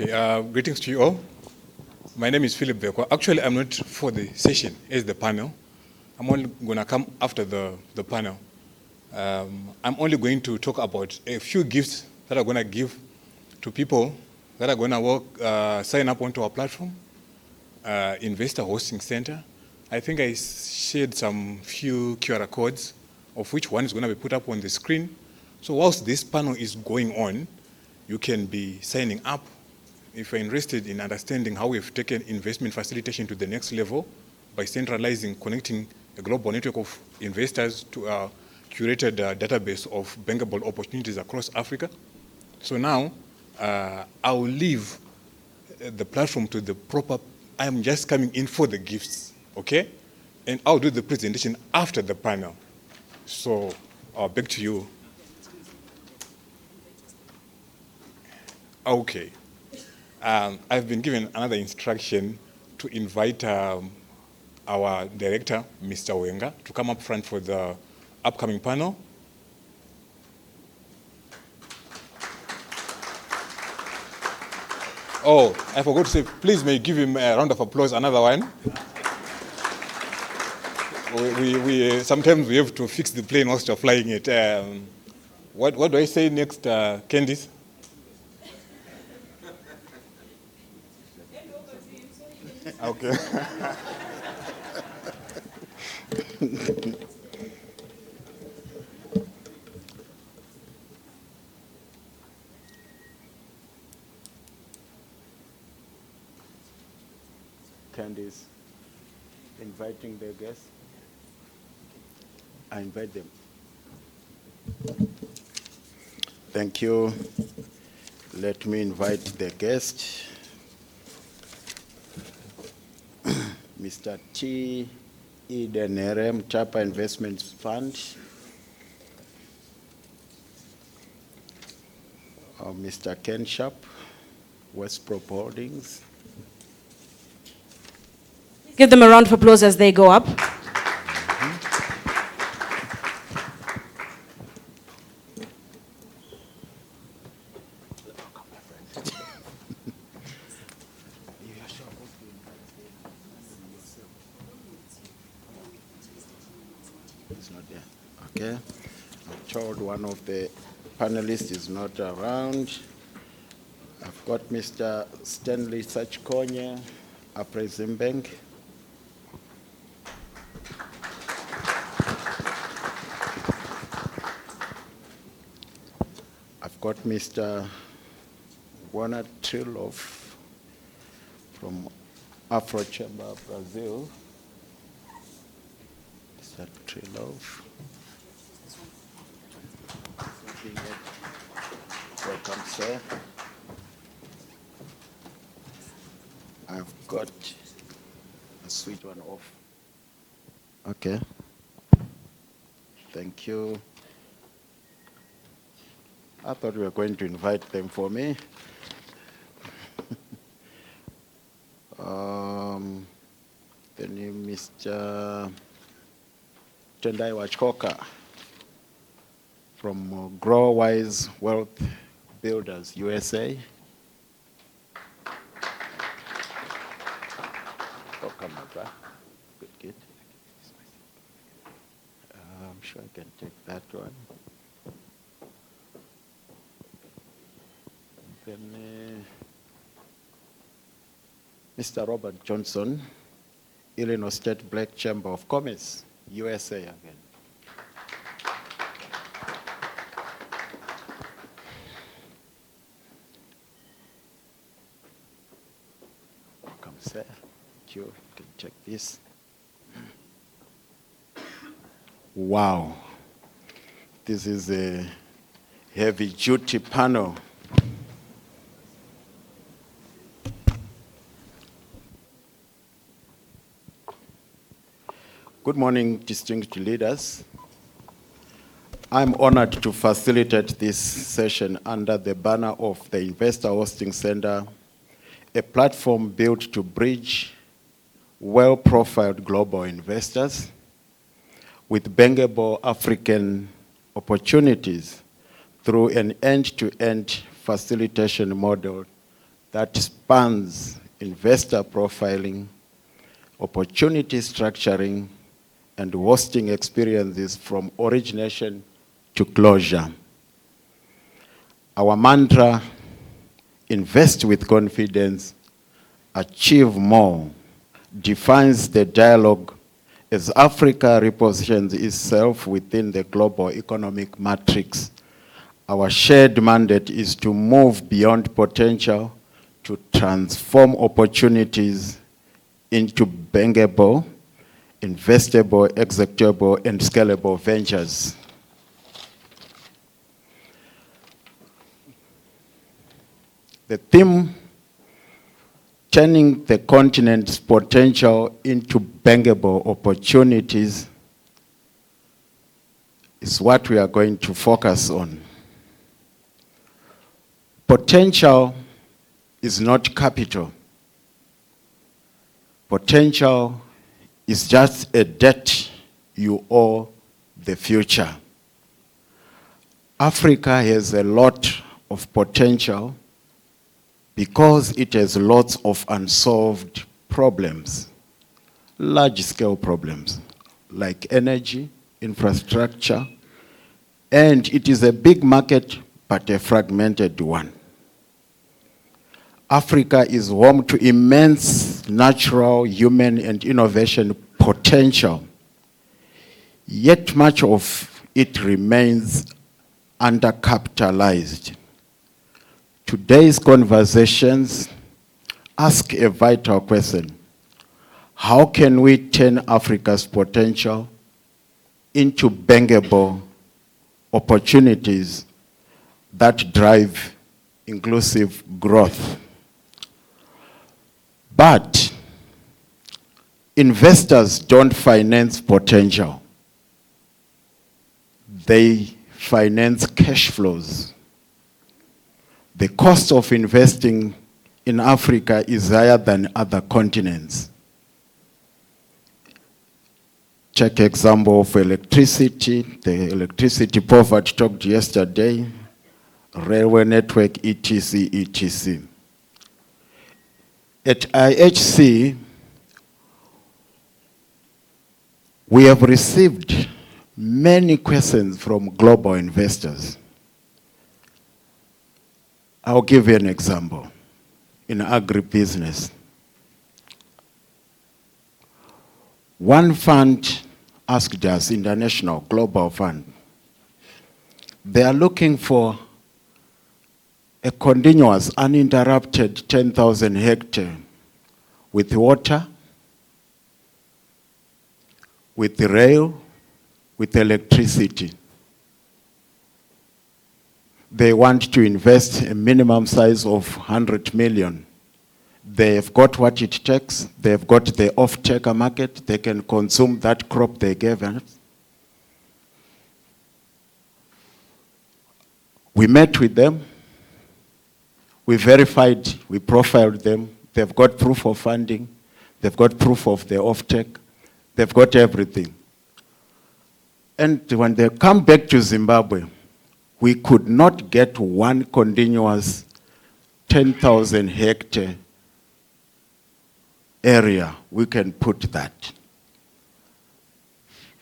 Okay, greetings to you all. My name is Philip Bekwa. Actually, I'm not for the session as the panel. I'm only going to come after the panel. I'm only going to talk about a few gifts that I'm going to give to people that are going to sign up onto our platform, Investor Hosting Center. I think I shared some few QR codes, of which one is going to be put up on the screen. So whilst this panel is going on, you can be signing up if you're interested in understanding how we've taken investment facilitation to the next level by centralizing, connecting a global network of investors to a curated database of bankable opportunities across Africa. So now, I'll leave the platform to the proper, I'm just coming in for the gifts, okay? And I'll do the presentation after the panel. So, back to you. Okay. I've been given another instruction to invite our director, Mr. Wenga, to come up front for the upcoming panel. Oh, I forgot to say, please may you give him a round of applause, another one. Sometimes we have to fix the plane whilst you're flying it. What do I say next, Candice? Okay. Candice, inviting the guests. I invite them. Thank you. Let me invite the guest. Mr. T. Edenere, Sharpe Investments Fund. Mr. Ken Sharpe, Westprop Holdings. Give them a round of applause as they go up. It's not there. Okay. I'm told one of the panelists is not around. I've got Mr. Stanley Sachkonye, Afrexim Bank. I've got Mr. Warner Trilov from Afro Chamber, Brazil. Mr. Trilov. Welcome, sir. I've got a switch one off. Okay. Thank you. I thought we were going to invite them for me. Then Mr. Tendai Wachkoka from Growwise Wealth Builders, USA. Welcome, my brother. Good. I'm sure I can take that one. Then Mr. Robert Johnson, Illinois State Black Chamber of Commerce, USA again. Welcome, sir. Thank you. You can check this. Wow. This is a heavy-duty panel. Good morning, distinguished leaders. I'm honored to facilitate this session under the banner of the Investor Hosting Center, a platform built to bridge well-profiled global investors with bankable African opportunities through an end-to-end facilitation model that spans investor profiling, opportunity structuring, and hosting experiences from origination to closure. Our mantra, invest with confidence, achieve more, defines the dialogue as Africa repositions itself within the global economic matrix. Our shared mandate is to move beyond potential to transform opportunities into bankable, investable, executable, and scalable ventures. The theme, turning the continent's potential into bankable opportunities, is what we are going to focus on. Potential is not capital. Potential is just a debt you owe the future. Africa has a lot of potential because it has lots of unsolved problems, large-scale problems, like energy, infrastructure, and it is a big market, but a fragmented one. Africa is home to immense natural, human, and innovation potential, yet much of it remains undercapitalized. Today's conversations ask a vital question. How can we turn Africa's potential into bankable opportunities that drive inclusive growth? But investors don't finance potential. They finance cash flows. The cost of investing in Africa is higher than other continents. Check example of electricity, the electricity poverty talked yesterday, railway network, etc., etc. At IHC, we have received many questions from global investors. I'll give you an example. In agribusiness, one fund asked us, international global fund, they are looking for a continuous, uninterrupted 10,000 hectares with water, with rail, with electricity. They want to invest a minimum size of 100 million. They've got what it takes. They've got the off-taker market. They can consume that crop they gave us. We met with them. We verified, we profiled them. They've got proof of funding. They've got proof of the off-take. They've got everything. And when they come back to Zimbabwe, we could not get one continuous 10,000 hectare area we can put that.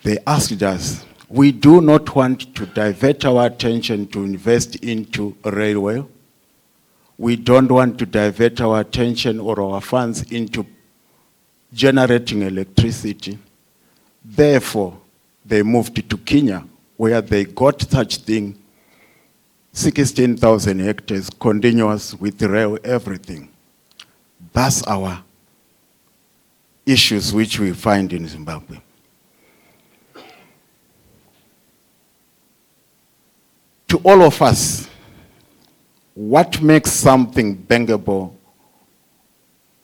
They asked us, we do not want to divert our attention to invest into a railway. We don't want to divert our attention or our funds into generating electricity. Therefore, they moved to Kenya, where they got such thing, 16,000 hectares, continuous with rail, everything. That's our issues which we find in Zimbabwe. To all of us, what makes something bankable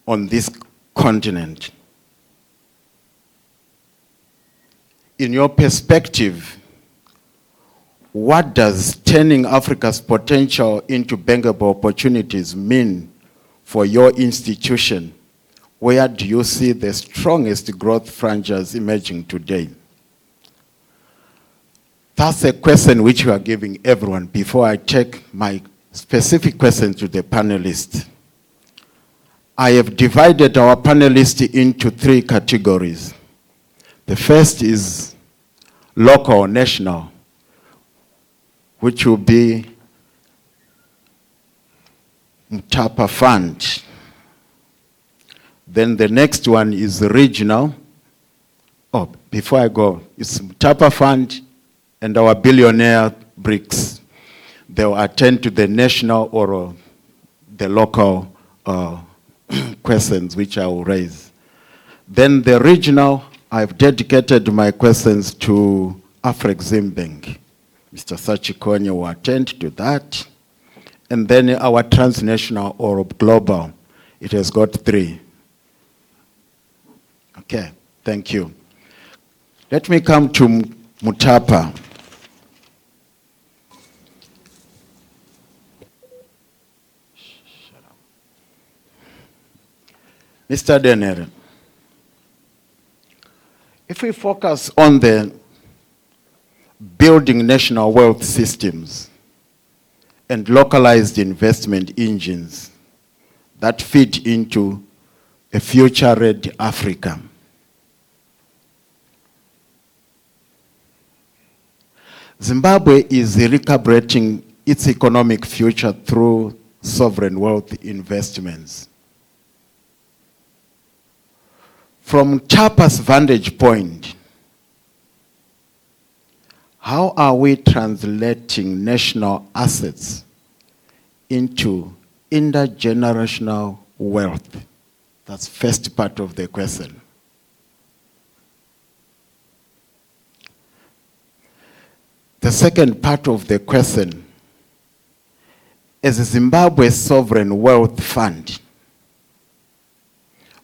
on this continent? In your perspective, what does turning Africa's potential into bankable opportunities mean for your institution? Where do you see the strongest growth franchise emerging today? That's a question which we are giving everyone before I take my specific question to the panelists. I have divided our panelists into 3 categories. The first is local or national, which will be Mutapa Fund. Then the next one is regional. Oh, before I go, it's Mutapa Fund and our billionaire BRICS. They will attend to the national or the local questions which I will raise. Then the regional, I've dedicated my questions to Afreximbank. Mr. Sachikonye will attend to that. And then our transnational or global, it has got 3. Okay, thank you. Let me come to Mutapa. Mr. Denner, if we focus on the building national wealth systems and localized investment engines that feed into a future-ready Africa, Zimbabwe is recalibrating its economic future through sovereign wealth investments. From Chapa's vantage point, how are we translating national assets into intergenerational wealth? That's first part of the question. The second part of the question, as Zimbabwe's sovereign wealth fund,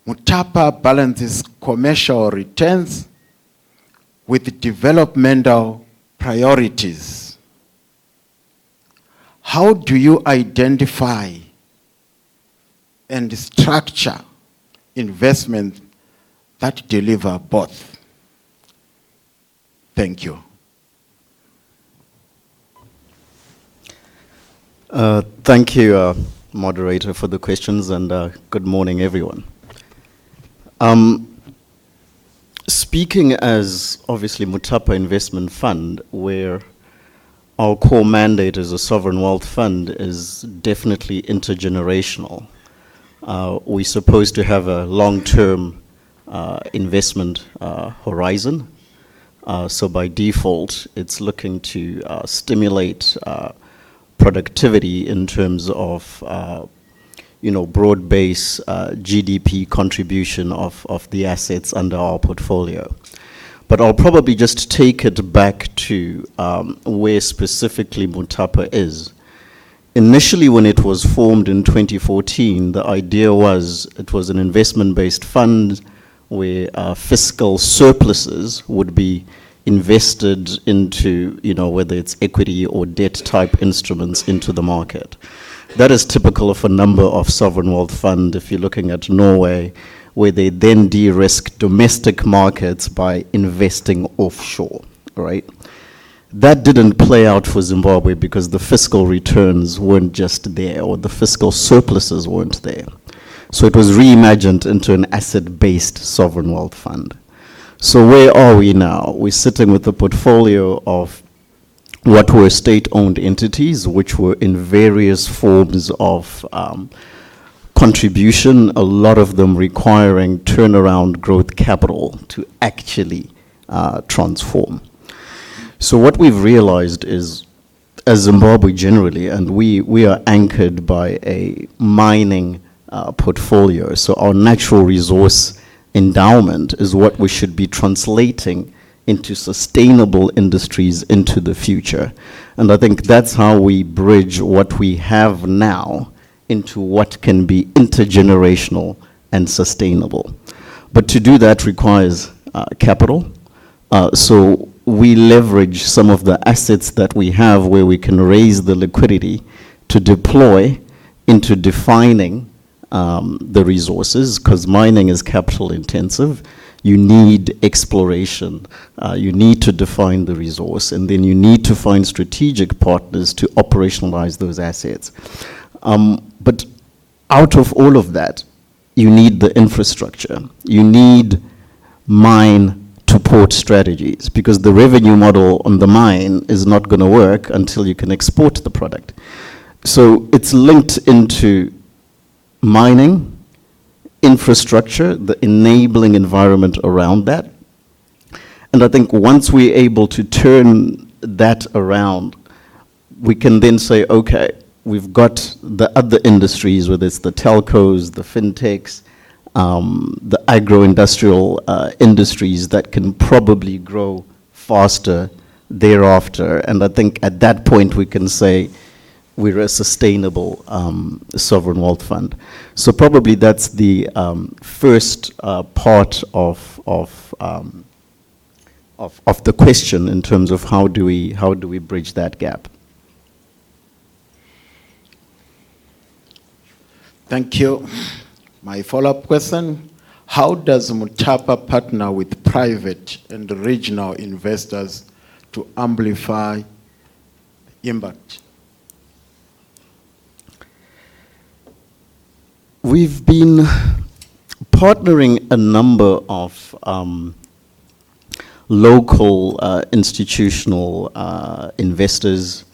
Mutapa balances commercial returns with developmental priorities. How do you identify and structure investment that deliver both? Thank you. Thank you, moderator, for the questions, and good morning, everyone. Speaking as, obviously, Mutapa Investment Fund, where our core mandate as a sovereign wealth fund is definitely intergenerational. We're supposed to have a long-term investment horizon. So by default, it's looking to stimulate productivity in terms of broad-based GDP contribution of the assets under our portfolio. But I'll probably just take it back to where specifically Mutapa is. Initially, when it was formed in 2014, the idea was it was an investment-based fund where fiscal surpluses would be invested into, whether it's equity or debt type instruments into the market. That is typical of a number of sovereign wealth funds. If you're looking at Norway, where they then de-risk domestic markets by investing offshore, right? That didn't play out for Zimbabwe because the fiscal returns weren't just there, or the fiscal surpluses weren't there. So it was reimagined into an asset-based sovereign wealth fund. So where are we now? We're sitting with a portfolio of what were state-owned entities, which were in various forms of contribution, a lot of them requiring turnaround growth capital to actually transform. So what we've realized is, as Zimbabwe generally, and we are anchored by a mining portfolio, so our natural resource endowment is what we should be translating into sustainable industries into the future. And I think that's how we bridge what we have now into what can be intergenerational and sustainable. But to do that requires capital. So we leverage some of the assets that we have where we can raise the liquidity to deploy into defining the resources, because mining is capital intensive. You need exploration, you need to define the resource, and then you need to find strategic partners to operationalize those assets. But out of all of that, you need the infrastructure. You need mine to port strategies, because the revenue model on the mine is not going to work until you can export the product. So it's linked into mining, infrastructure, the enabling environment around that. And I think once we're able to turn that around, we can then say, okay, we've got the other industries, whether it's the telcos, the fintechs, the agro-industrial industries that can probably grow faster thereafter. And I think at that point we can say we're a sustainable sovereign wealth fund. So probably that's the first part of the question in terms of how do we bridge that gap. Thank you. My follow-up question, how does Mutapa partner with private and regional investors to amplify impact? We've been partnering a number of local institutional investors.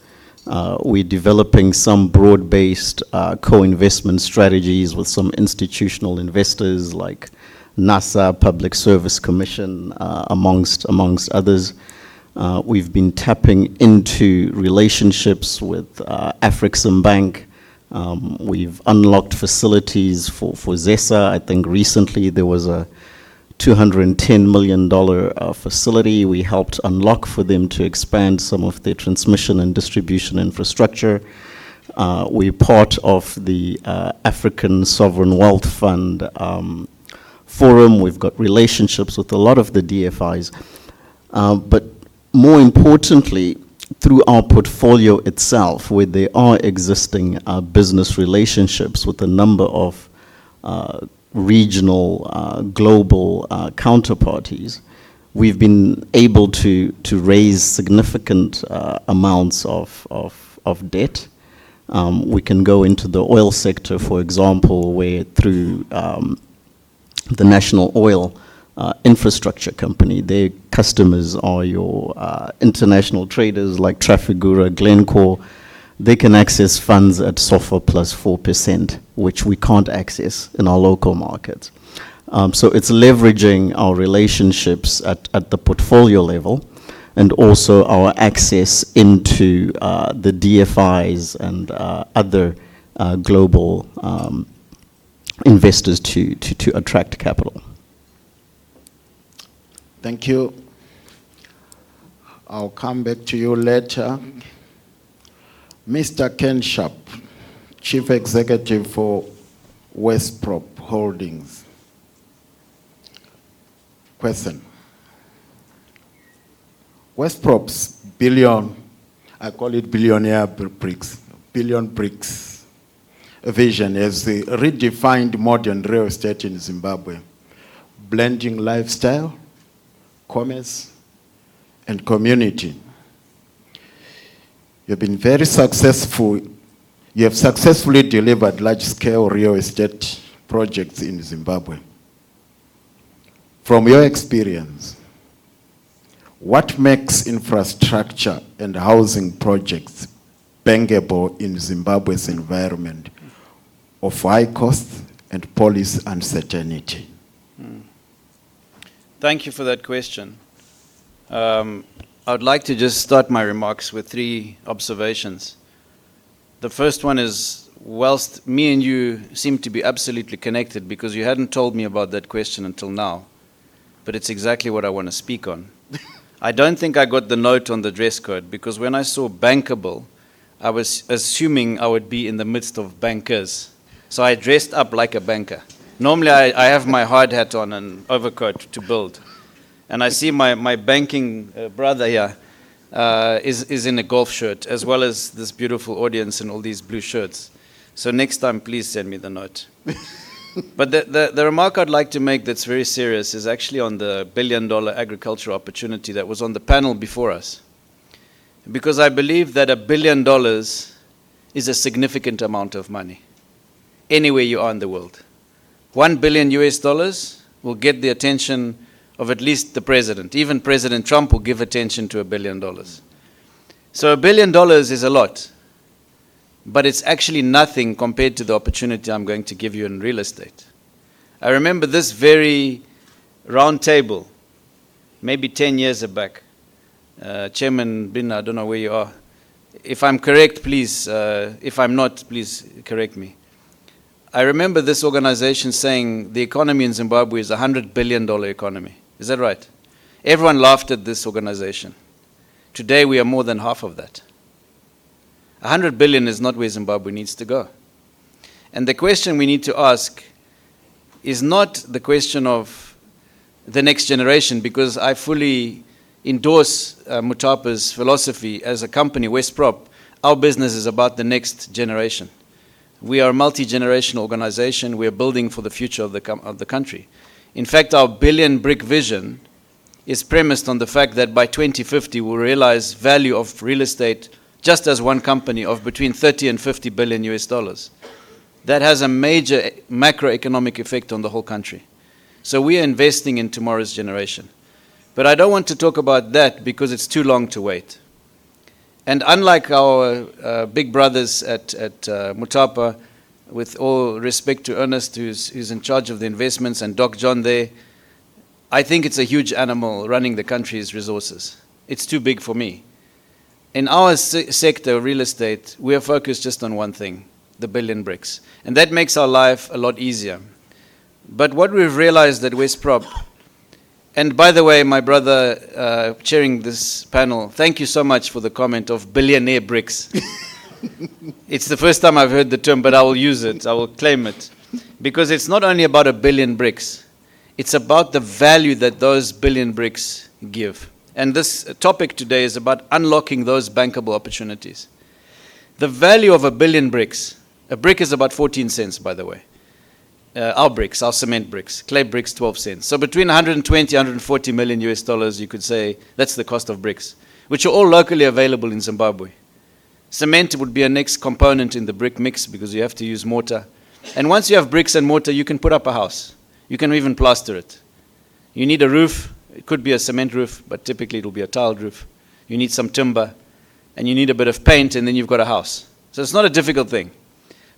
We're developing some broad-based co-investment strategies with some institutional investors like NASA, Public Service Commission, amongst others. We've been tapping into relationships with African Bank. We've unlocked facilities for ZESA. I think recently there was a $210 million facility we helped unlock for them to expand some of their transmission and distribution infrastructure. We're part of the African Sovereign Wealth Fund Forum. We've got relationships with a lot of the DFIs. But more importantly, through our portfolio itself, where there are existing business relationships with a number of regional, global counterparties, we've been able to raise significant amounts of debt. We can go into the oil sector, for example, where through the National Oil Infrastructure Company, their customers are your international traders like Trafigura, Glencore. They can access funds at SOFR plus 4%, which we can't access in our local markets. So it's leveraging our relationships at the portfolio level, and also our access into the DFIs and other global investors to attract capital. Thank you. I'll come back to you later. Mr. Ken Sharpe, Chief Executive for Westprop Holdings. Question. Westprop's billion, I call it billionaire bricks, billion bricks vision has redefined modern real estate in Zimbabwe, blending lifestyle, commerce, and community. You've been very successful. You have successfully delivered large-scale real estate projects in Zimbabwe. From your experience, what makes infrastructure and housing projects bankable in Zimbabwe's environment of high cost and policy uncertainty? Thank you for that question. I would like to just start my remarks with 3 observations. The first one is, whilst me and you seem to be absolutely connected, because you hadn't told me about that question until now, but it's exactly what I want to speak on. I don't think I got the note on the dress code, because when I saw bankable, I was assuming I would be in the midst of bankers. So I dressed up like a banker. Normally I have my hard hat on and overcoat to build. And I see my banking brother here is in a golf shirt, as well as this beautiful audience in all these blue shirts. So next time, please send me the note. But the remark I'd like to make that's very serious is actually on the $1 billion agricultural opportunity that was on the panel before us. Because I believe that $1 billion is a significant amount of money, anywhere you are in the world. $1 billion US will get the attention of at least the president. Even President Trump will give attention to $1 billion. So $1 billion is a lot, but it's actually nothing compared to the opportunity I'm going to give you in real estate. I remember this very round table, maybe 10 years back. Chairman Bin, I don't know where you are. If I'm correct, please, if I'm not, please correct me. I remember this organization saying the economy in Zimbabwe is a $100 billion economy. Is that right? Everyone laughed at this organization. Today we are more than half of that. 100 billion is not where Zimbabwe needs to go. And the question we need to ask is not the question of the next generation, because I fully endorse Mutapa's philosophy as a company, Westprop. Our business is about the next generation. We are a multi-generational organization. We are building for the future of the country. In fact, our billion brick vision is premised on the fact that by 2050 we'll realize value of real estate just as one company of between 30 and 50 billion US dollars. That has a major macroeconomic effect on the whole country. So we are investing in tomorrow's generation. But I don't want to talk about that because it's too long to wait. And unlike our big brothers at Mutapa, with all respect to Ernest, who's in charge of the investments, and Doc John there, I think it's a huge animal running the country's resources. It's too big for me. In our sector, real estate, we are focused just on one thing, the billion bricks. And that makes our life a lot easier. But what we've realized at Westprop, and by the way, my brother chairing this panel, thank you so much for the comment of billionaire bricks. It's the first time I've heard the term, but I will use it, I will claim it. Because it's not only about a billion bricks, it's about the value that those billion bricks give. And this topic today is about unlocking those bankable opportunities. The value of a billion bricks, a brick is about 14 cents, by the way. Our bricks, our cement bricks, clay bricks, 12 cents. So between 120, 140 million US dollars, you could say that's the cost of bricks, which are all locally available in Zimbabwe. Cement would be a next component in the brick mix because you have to use mortar. And once you have bricks and mortar, you can put up a house. You can even plaster it. You need a roof. It could be a cement roof, but typically it will be a tiled roof. You need some timber, and you need a bit of paint, and then you've got a house. So it's not a difficult thing.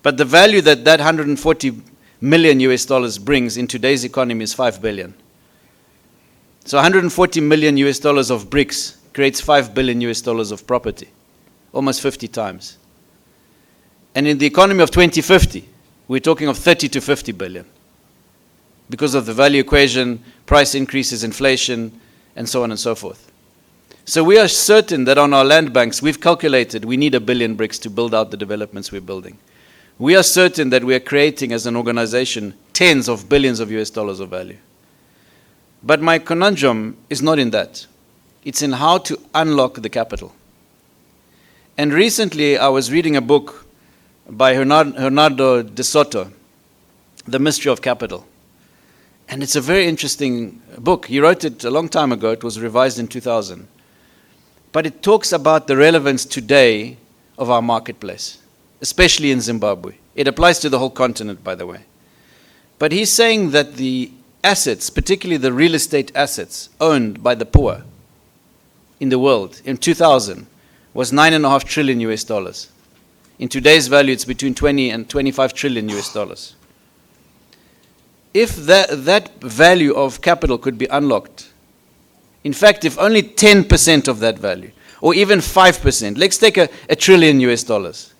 But the value that 140 million US dollars brings in today's economy is 5 billion. So 140 million US dollars of bricks creates 5 billion US dollars of property, almost 50 times. And in the economy of 2050, we're talking of 30 to 50 billion because of the value equation, price increases, inflation, and so on and so forth. So we are certain that on our land banks, we've calculated we need 1 billion bricks to build out the developments we're building. We are certain that we are creating as an organization tens of billions of US dollars of value. But my conundrum is not in that. It's in how to unlock the capital. And recently I was reading a book by Bernardo de Soto, The Mystery of Capital. And it's a very interesting book. He wrote it a long time ago. It was revised in 2000. But it talks about the relevance today of our marketplace, especially in Zimbabwe. It applies to the whole continent, by the way. But he's saying that the assets, particularly the real estate assets owned by the poor in the world in 2000 was 9.5 trillion US dollars. In today's value, it's between 20 and 25 trillion US dollars. If that value of capital could be unlocked, in fact, if only 10% of that value, or even 5%, let's take a trillion US dollars,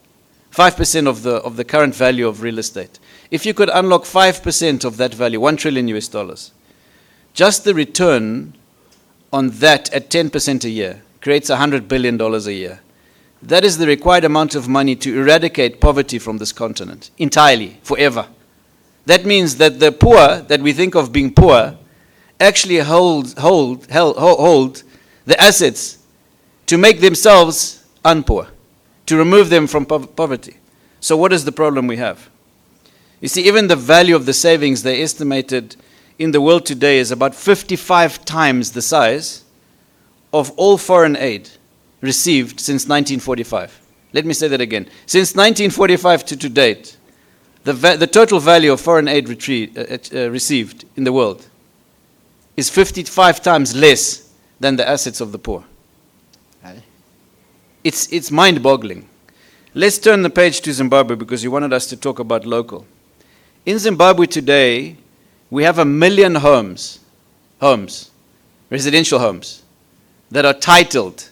5% of the current value of real estate. If you could unlock 5% of that value, 1 trillion US dollars, just the return on that at 10% a year creates $100 billion a year. That is the required amount of money to eradicate poverty from this continent entirely, forever. That means that the poor that we think of being poor actually hold the assets to make themselves unpoor, to remove them from poverty. So what is the problem we have? You see, even the value of the savings they estimated in the world today is about 55 times the size of all foreign aid received since 1945. Let me say that again. Since 1945 to date, the total value of foreign aid received in the world is 55 times less than the assets of the poor. Aye. It's mind-boggling. Let's turn the page to Zimbabwe because you wanted us to talk about local. In Zimbabwe today, we have 1 million homes, residential homes, that are titled.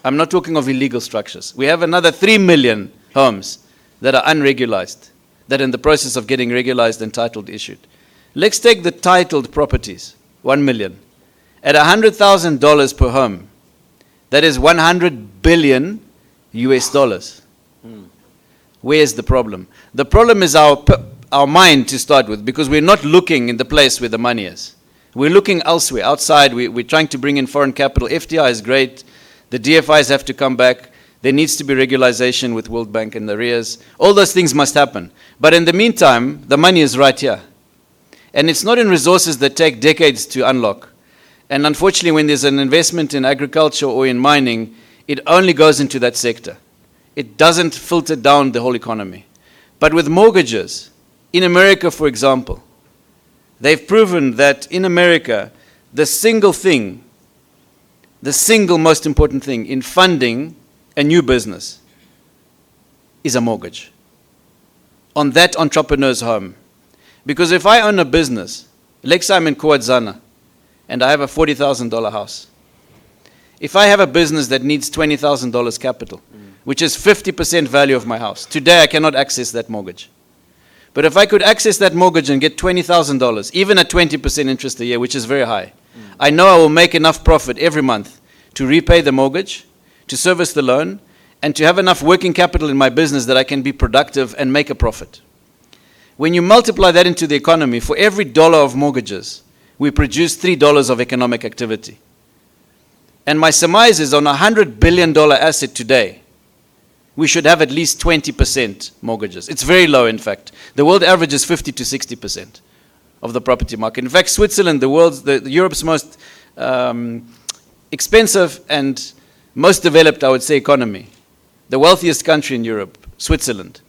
I'm not talking of illegal structures. We have another 3 million homes that are unregularized, that are in the process of getting regularized and titled issued. Let's take the titled properties, 1 million. At $100,000 per home, that is 100 billion US dollars. Where's the problem? The problem is our mind to start with, because we're not looking in the place where the money is. We're looking elsewhere, outside. We're trying to bring in foreign capital. FDI is great. The DFIs have to come back. There needs to be regularization with World Bank and the arrears. All those things must happen. But in the meantime, the money is right here. And it's not in resources that take decades to unlock. And unfortunately, when there's an investment in agriculture or in mining, it only goes into that sector. It doesn't filter down the whole economy. But with mortgages, in America, for example, they've proven that in America, the single most important thing in funding a new business is a mortgage on that entrepreneur's home. Because if I own a business, let's say I'm in Kuwadzana, and I have a $40,000 house. If I have a business that needs $20,000 capital, which is 50% value of my house, today I cannot access that mortgage. But if I could access that mortgage and get $20,000, even at 20% interest a year, which is very high, I know I will make enough profit every month to repay the mortgage, to service the loan, and to have enough working capital in my business that I can be productive and make a profit. When you multiply that into the economy, for every dollar of mortgages, we produce $3 of economic activity. And my surmise is on a $100 billion asset today, we should have at least 20% mortgages. It's very low, in fact. The world average is 50 to 60% of the property market. In fact, Switzerland, Europe's most expensive and most developed, I would say, economy, the wealthiest country in Europe, Switzerland,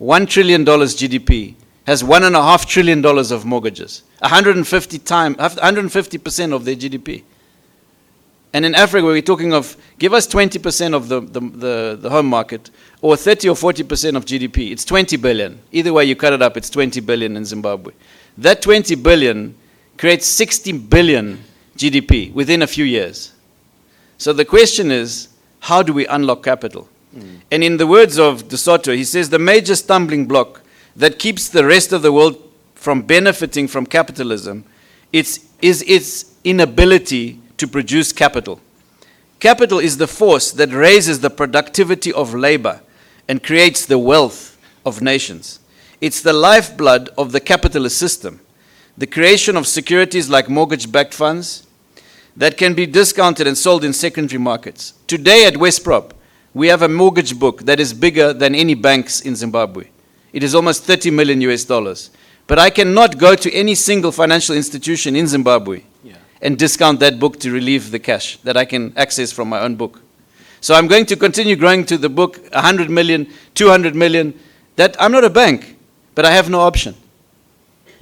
$1 trillion GDP, has $1.5 trillion of mortgages, 150% of their GDP. And in Africa, we're talking of, give us 20% of the home market, or 30 or 40% of GDP. It's 20 billion. Either way you cut it up, it's 20 billion in Zimbabwe. That 20 billion creates 60 billion GDP within a few years. So the question is, how do we unlock capital? And in the words of De Soto, he says the major stumbling block that keeps the rest of the world from benefiting from capitalism is its inability to produce capital. Capital is the force that raises the productivity of labor and creates the wealth of nations. It's the lifeblood of the capitalist system. The creation of securities like mortgage-backed funds that can be discounted and sold in secondary markets. Today at Westprop, we have a mortgage book that is bigger than any banks in Zimbabwe. It is almost 30 million US dollars. But I cannot go to any single financial institution in Zimbabwe and discount that book to relieve the cash that I can access from my own book. So I'm going to continue growing to the book, 100 million, 200 million. That I'm not a bank, but I have no option.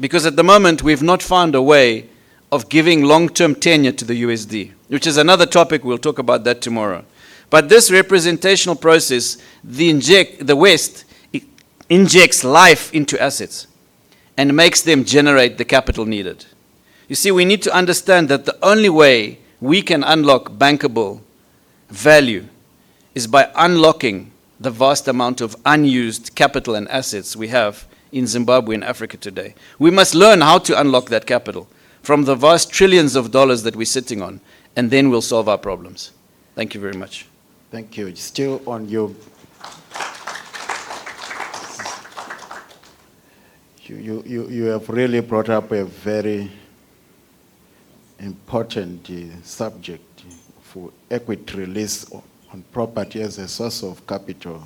Because at the moment, we've not found a way of giving long-term tenure to the USD, which is another topic. We'll talk about that tomorrow. But this representational process, the West injects life into assets and makes them generate the capital needed. You see, we need to understand that the only way we can unlock bankable value is by unlocking the vast amount of unused capital and assets we have in Zimbabwe and Africa today. We must learn how to unlock that capital from the vast trillions of dollars that we're sitting on, and then we'll solve our problems. Thank you very much. Thank you. Still on you. You have really brought up a very important subject for equity release on property as a source of capital.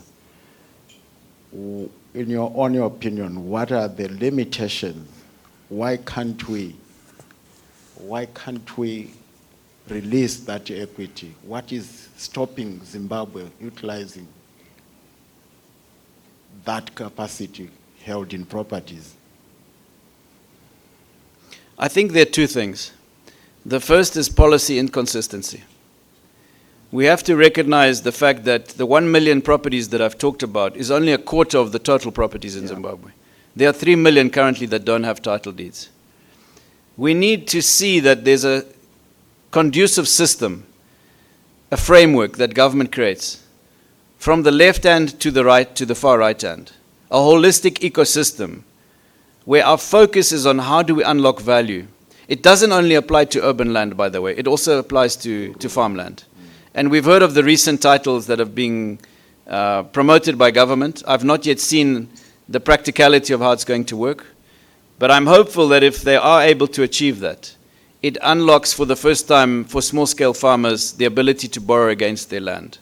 In your own opinion, what are the limitations? Why can't we release that equity? What is stopping Zimbabwe utilizing that capacity held in properties? I think there are two things. The first is policy inconsistency. We have to recognize the fact that the 1 million properties that I've talked about is only a quarter of the total properties in Zimbabwe. There are 3 million currently that don't have title deeds. We need to see that there's a conducive system, a framework that government creates, from the left hand to the right, to the far right hand. A holistic ecosystem where our focus is on how do we unlock value. It doesn't only apply to urban land, by the way. It also applies to farmland. And we've heard of the recent titles that have been promoted by government. I've not yet seen the practicality of how it's going to work. But I'm hopeful that if they are able to achieve that, it unlocks for the first time for small-scale farmers the ability to borrow against their land.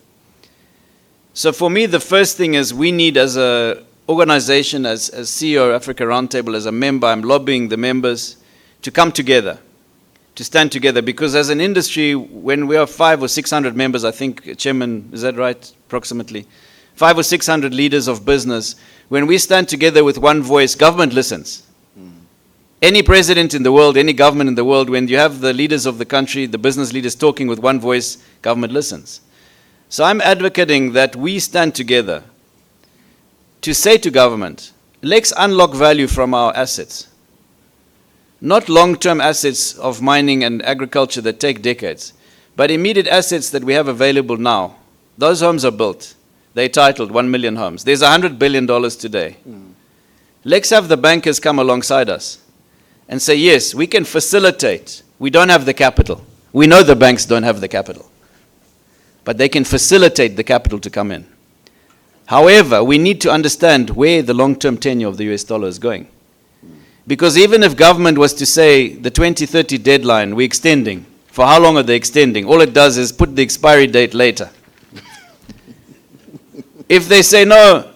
So for me, the first thing is we need, as an organization, as CEO Africa Roundtable, as a member, I'm lobbying the members to come together, to stand together. Because as an industry, when we are 500 or 600 members, I think, Chairman, is that right, approximately? 500 or 600 leaders of business, when we stand together with one voice, government listens. Any president in the world, any government in the world, when you have the leaders of the country, the business leaders talking with one voice, government listens. So I'm advocating that we stand together to say to government, let's unlock value from our assets. Not long-term assets of mining and agriculture that take decades, but immediate assets that we have available now. Those homes are built. They're titled 1 million homes. There's $100 billion today. Let's have the bankers come alongside us and say, yes, we can facilitate. We don't have the capital. We know the banks don't have the capital. But they can facilitate the capital to come in. However, we need to understand where the long-term tenure of the US dollar is going. Because even if government was to say the 2030 deadline, we're extending, for how long are they extending? All it does is put the expiry date later. If they say, no,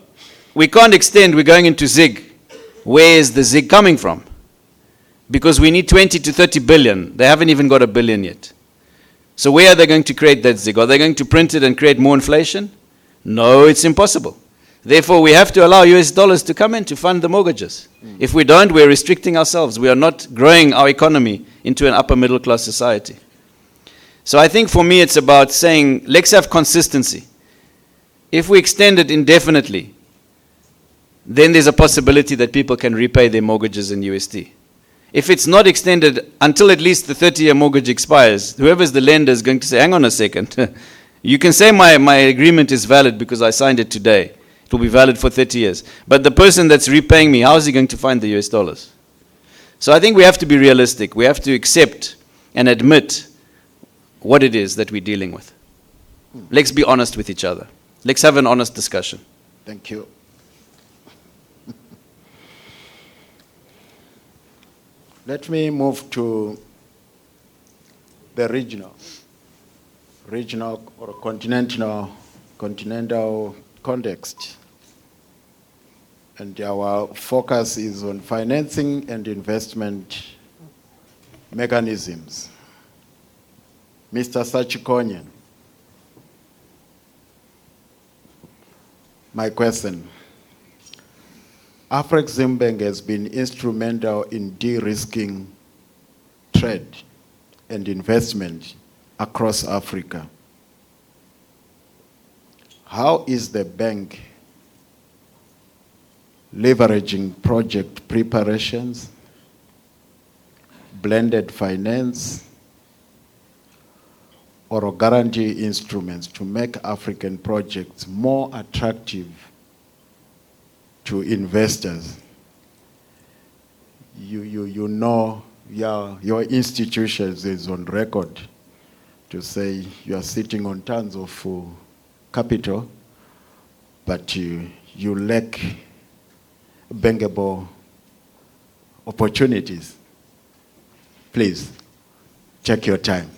we can't extend, we're going into ZIG, where is the ZIG coming from? Because we need 20 to 30 billion. They haven't even got $1 billion yet. So where are they going to create that ZIG? Are they going to print it and create more inflation? No, it's impossible. Therefore, we have to allow US dollars to come in to fund the mortgages. If we don't, we're restricting ourselves. We are not growing our economy into an upper middle class society. So I think for me, it's about saying, let's have consistency. If we extend it indefinitely, then there's a possibility that people can repay their mortgages in USD. If it's not extended until at least the 30-year mortgage expires, whoever's the lender is going to say, hang on a second. You can say my agreement is valid because I signed it today. It will be valid for 30 years. But the person that's repaying me, how is he going to find the US dollars? So I think we have to be realistic. We have to accept and admit what it is that we're dealing with. Let's be honest with each other. Let's have an honest discussion. Thank you. Let me move to the regional or continental context. And our focus is on financing and investment mechanisms. Mr. Sachikonyan, my question. Afreximbank has been instrumental in de-risking trade and investment across Africa. How is the bank leveraging project preparations, blended finance, or guarantee instruments to make African projects more attractive to investors? You know, your institutions is on record to say you are sitting on tons of capital, but you lack bankable opportunities. Please, check your time.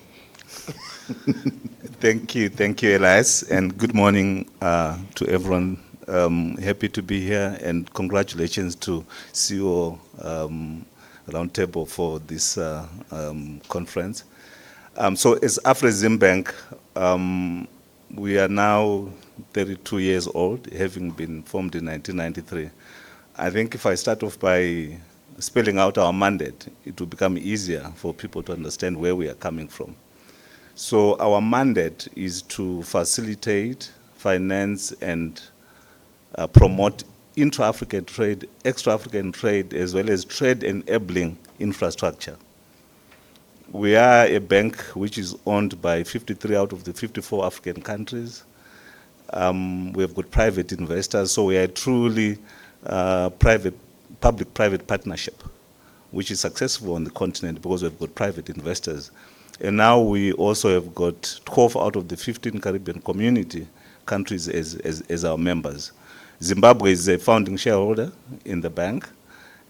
Thank you, Elias, and good morning to everyone. Happy to be here, and congratulations to CEO Roundtable for this conference. So as Afreximbank, we are now 32 years old, having been formed in 1993. I think if I start off by spelling out our mandate, it will become easier for people to understand where we are coming from. So our mandate is to facilitate, finance, and promote intra-African trade, extra-African trade, as well as trade-enabling infrastructure. We are a bank which is owned by 53 out of the 54 African countries. We have got private investors, so we are truly public-private partnership, which is successful on the continent because we've got private investors. And now we also have got 12 out of the 15 Caribbean community countries as our members. Zimbabwe is a founding shareholder in the bank,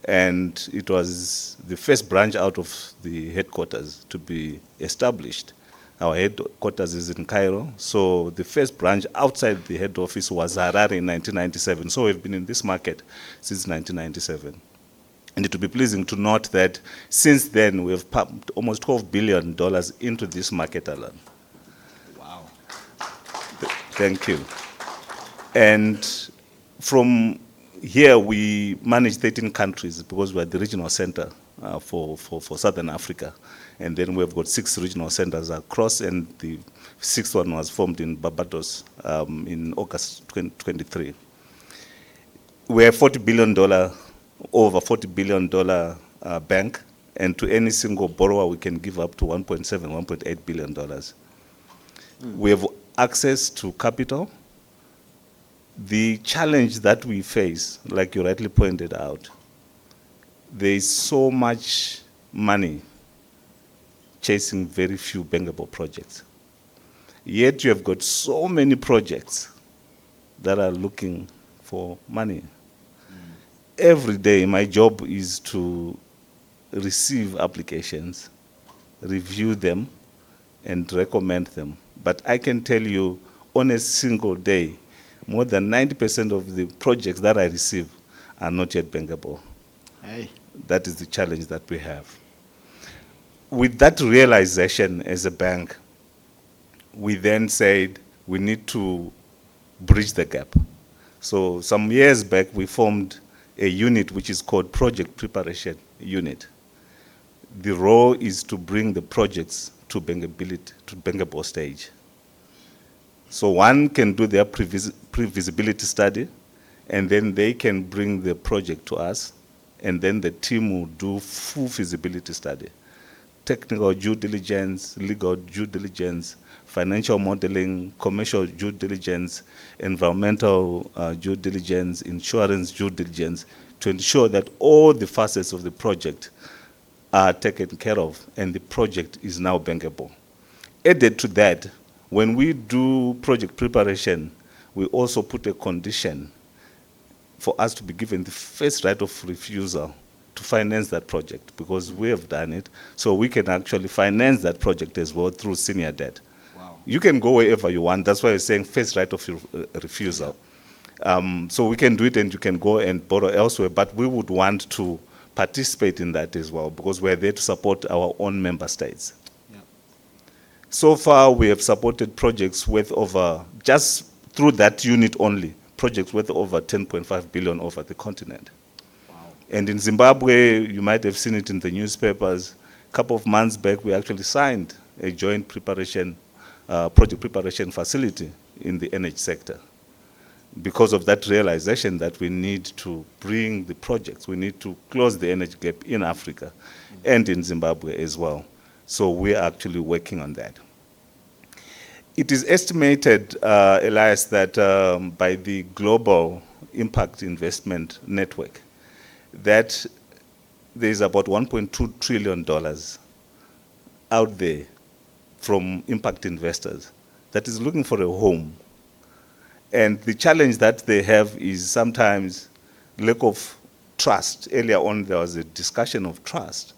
and it was the first branch out of the headquarters to be established. Our headquarters is in Cairo, so the first branch outside the head office was Harare in 1997. So we've been in this market since 1997. And it will be pleasing to note that since then we have pumped almost $12 billion into this market alone. Wow. Thank you. And from here we manage 13 countries because we are the regional center for Southern Africa. And then we've got 6 regional centers across, and the 6th one was formed in Barbados in August 2023. We're $40 billion, over $40 billion bank, and to any single borrower we can give up to $1.7, $1.8 billion. We have access to capital. The challenge that we face, like you rightly pointed out, there is so much money chasing very few bankable projects. Yet you have got so many projects that are looking for money. Every day my job is to receive applications, review them, and recommend them. But I can tell you, on a single day, more than 90% of the projects that I receive are not yet bankable. Hey. That is the challenge that we have. With that realization as a bank, we then said we need to bridge the gap. So some years back, we formed a unit which is called Project Preparation Unit. The role is to bring the projects to bankability, to bankable stage. So one can do their pre-feasibility study, and then they can bring the project to us, and then the team will do full feasibility study. Technical due diligence, legal due diligence, financial modeling, commercial due diligence, environmental due diligence, insurance due diligence, to ensure that all the facets of the project are taken care of and the project is now bankable. Added to that, when we do project preparation, we also put a condition for us to be given the first right of refusal to finance that project, because we have done it, so we can actually finance that project as well through senior debt. Wow. You can go wherever you want. That's why we're saying first right of refusal. So we can do it and you can go and borrow elsewhere, but we would want to participate in that as well, because we're there to support our own member states. Yeah. So far, we have supported projects worth over, just through that unit only, projects worth over 10.5 billion over the continent. And in Zimbabwe, you might have seen it in the newspapers, a couple of months back, we actually signed a joint preparation, project preparation facility in the energy sector. Because of that realization that we need to bring the projects, we need to close the energy gap in Africa and in Zimbabwe as well. So we're actually working on that. It is estimated, Elias, that by the Global Impact Investment Network, that there's about $1.2 trillion out there from impact investors that is looking for a home. And the challenge that they have is sometimes lack of trust. Earlier on, there was a discussion of trust.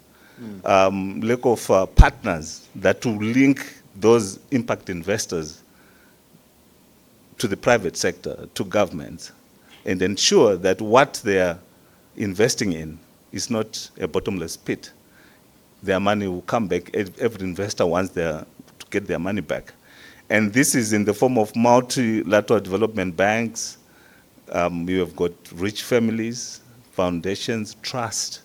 Lack of partners that will link those impact investors to the private sector, to governments, and ensure that what they are investing in is not a bottomless pit. Their money will come back. Every investor wants to get their money back. And this is in the form of multilateral development banks. We have got rich families, foundations, trust.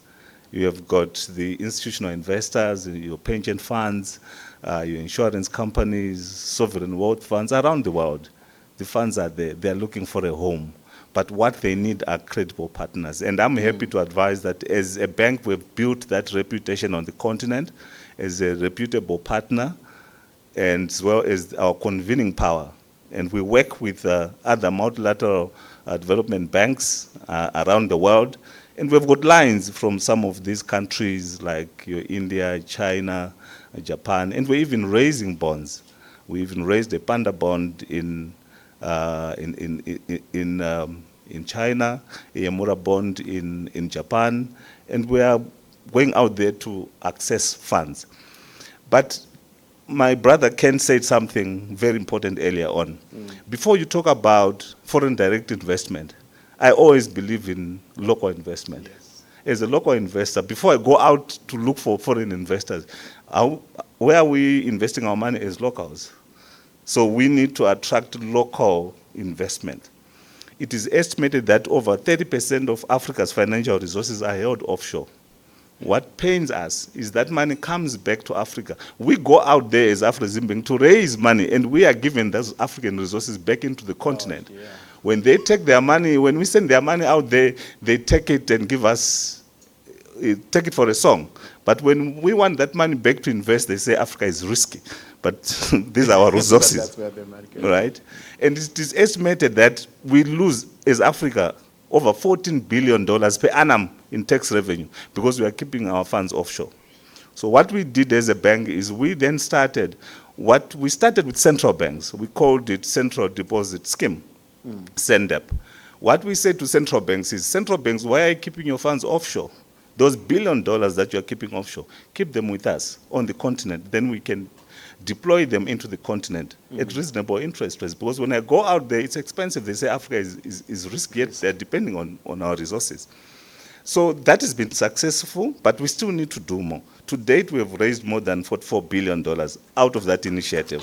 You have got the institutional investors, your pension funds, your insurance companies, sovereign wealth funds around the world. The funds are there. They're looking for a home. But what they need are credible partners. And I'm happy to advise that as a bank, we've built that reputation on the continent as a reputable partner, and as well as our convening power. And we work with other multilateral development banks around the world. And we've got lines from some of these countries like India, China, Japan, and we're even raising bonds. We even raised a panda bond in China, a Yamura bond in Japan, and we are going out there to access funds. But my brother Ken said something very important earlier on. Before you talk about foreign direct investment, I always believe in local investment. Yes. As a local investor, before I go out to look for foreign investors, where are we investing our money as locals? So we need to attract local investment. It is estimated that over 30% of Africa's financial resources are held offshore. What pains us is that money comes back to Africa. We go out there as Afro-Zimbabwe to raise money, and we are giving those African resources back into the continent. Yeah. When they take their money, when we send their money out there, they take it and give us, take it for a song. But when we want that money back to invest, they say Africa is risky. But these are our resources, that's where the money goes. Right? And it is estimated that we lose, as Africa, over $14 billion per annum in tax revenue because we are keeping our funds offshore. So what we did as a bank is we then started with central banks. We called it Central Deposit Scheme, CENDEP. What we say to central banks is, central banks, why are you keeping your funds offshore? Those $1 billion that you're keeping offshore, keep them with us on the continent. Then we can deploy them into the continent at reasonable interest rates. Because when I go out there, it's expensive. They say Africa is risky, yet they're depending on our resources. So that has been successful, but we still need to do more. To date, we have raised more than $44 billion out of that initiative.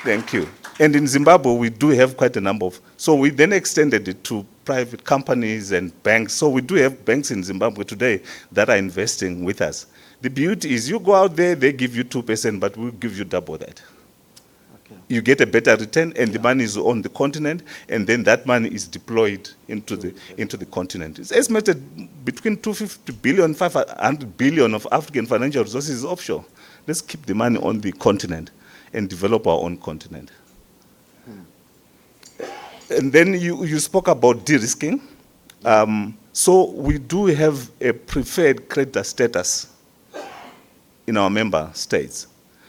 Thank you. And in Zimbabwe, we do have quite a number of, so we then extended it to private companies and banks. So we do have banks in Zimbabwe today that are investing with us. The beauty is you go out there, they give you 2%, but we'll give you double that. Okay. You get a better return, and the money is on the continent, and then that money is deployed into the continent. It's estimated between 250 billion, 500 billion of African financial resources is offshore. Let's keep the money on the continent and develop our own continent. And then you spoke about de-risking. So we do have a preferred creditor status in our member states.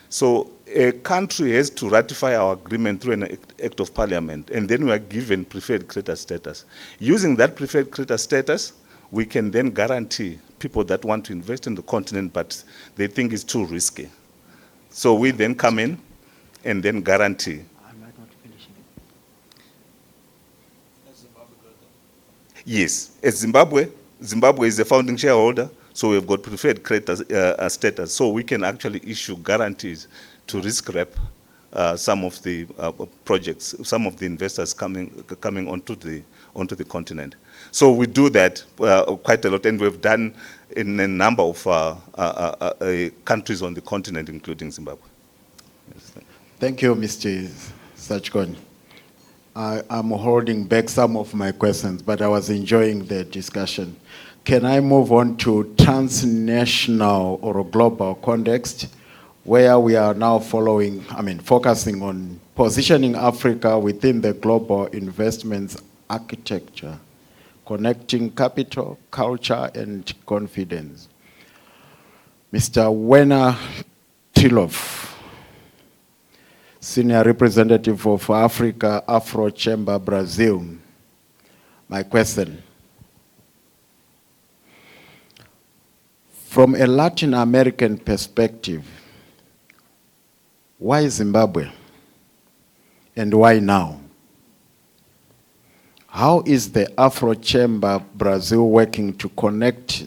So a country has to ratify our agreement through an act of parliament, and then we are given preferred creditor status. Using that preferred creditor status, we can then guarantee people that want to invest in the continent, but they think it's too risky. So we then come in and then guarantee. Yes, as Zimbabwe is a founding shareholder, so we've got preferred creditor status, so we can actually issue guarantees to risk wrap some of the projects, some of the investors coming onto the continent. So we do that quite a lot, and we've done in a number of countries on the continent, including Zimbabwe. Yes, thank you, Mr. Sachkon. I'm holding back some of my questions, but I was enjoying the discussion. Can I move on to transnational or global context, where we are now focusing on positioning Africa within the global investments architecture, connecting capital, culture, and confidence. Mr. Wena Tilov, Senior Representative of Africa, Afro Chamber, Brazil. My question. From a Latin American perspective, why Zimbabwe? And why now? How is the Afro Chamber Brazil working to connect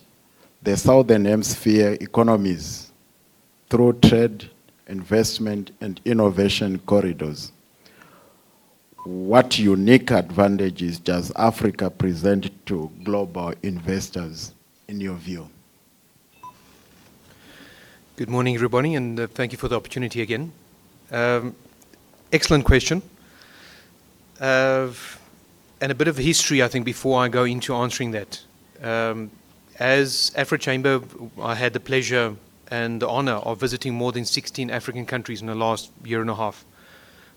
the Southern Hemisphere economies through trade, investment, and innovation corridors? what unique advantages does Africa present to global investors, in your view? Good morning, everybody, and thank you for the opportunity again. Excellent question. And a bit of history, I think, before I go into answering that. As Afro Chamber, I had the pleasure and the honor of visiting more than 16 African countries in the last year and a half.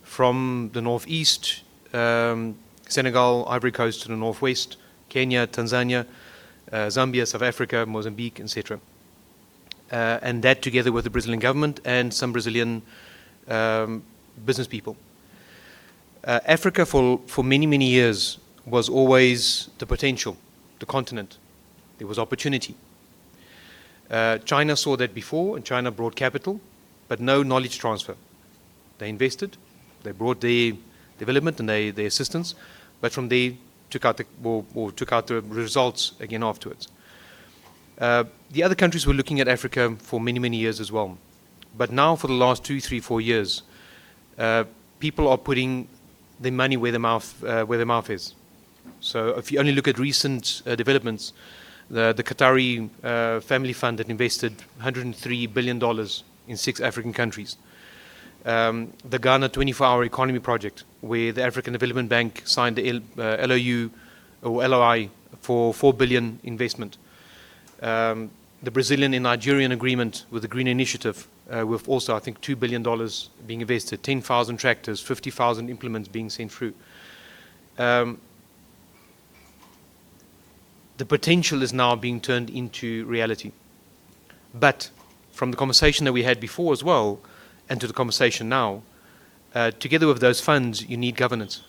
From the northeast, Senegal, Ivory Coast to the northwest, Kenya, Tanzania, Zambia, South Africa, Mozambique, etc. And that together with the Brazilian government and some Brazilian business people. Africa for many, many years was always the potential, the continent. There was opportunity. China saw that before, and China brought capital, but no knowledge transfer. They invested, they brought their development and their assistance, but from there took out the results again afterwards. The other countries were looking at Africa for many, many years as well. But now for the last 2, 3, 4 years, people are putting their money where their mouth is. So if you only look at recent developments, the Qatari family fund that invested $103 billion in 6 African countries. The Ghana 24-hour economy project, where the African Development Bank signed the LOU or LOI for $4 billion investment. The Brazilian and Nigerian agreement with the Green Initiative, with also, I think, $2 billion being invested, 10,000 tractors, 50,000 implements being sent through. The potential is now being turned into reality. But from the conversation that we had before as well, and to the conversation now, together with those funds, you need governance.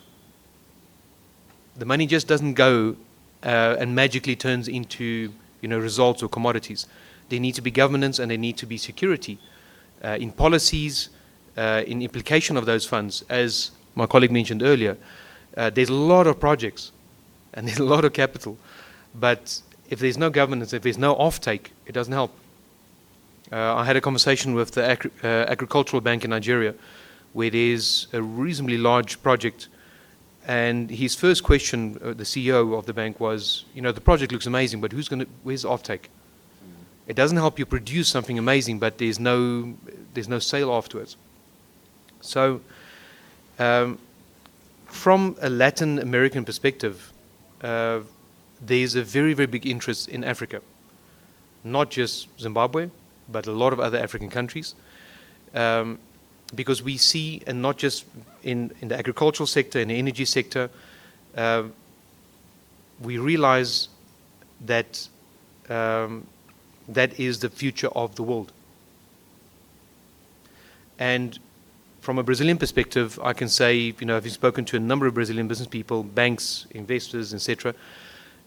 The money just doesn't go and magically turns into results or commodities. There needs to be governance and there needs to be security in policies, in implication of those funds. As my colleague mentioned earlier, there's a lot of projects and there's a lot of capital. But if there's no governance, if there's no offtake, it doesn't help. I had a conversation with the Agricultural Bank in Nigeria, where there's a reasonably large project. And his first question, the CEO of the bank, was, the project looks amazing, but where's the offtake? It doesn't help you produce something amazing, but there's no sale afterwards. So, from a Latin American perspective, there's a very, very big interest in Africa. Not just Zimbabwe, but a lot of other African countries. Because we see, and not just in the agricultural sector, in the energy sector, we realize that that is the future of the world. And from a Brazilian perspective, I can say, I've spoken to a number of Brazilian business people, banks, investors, etc.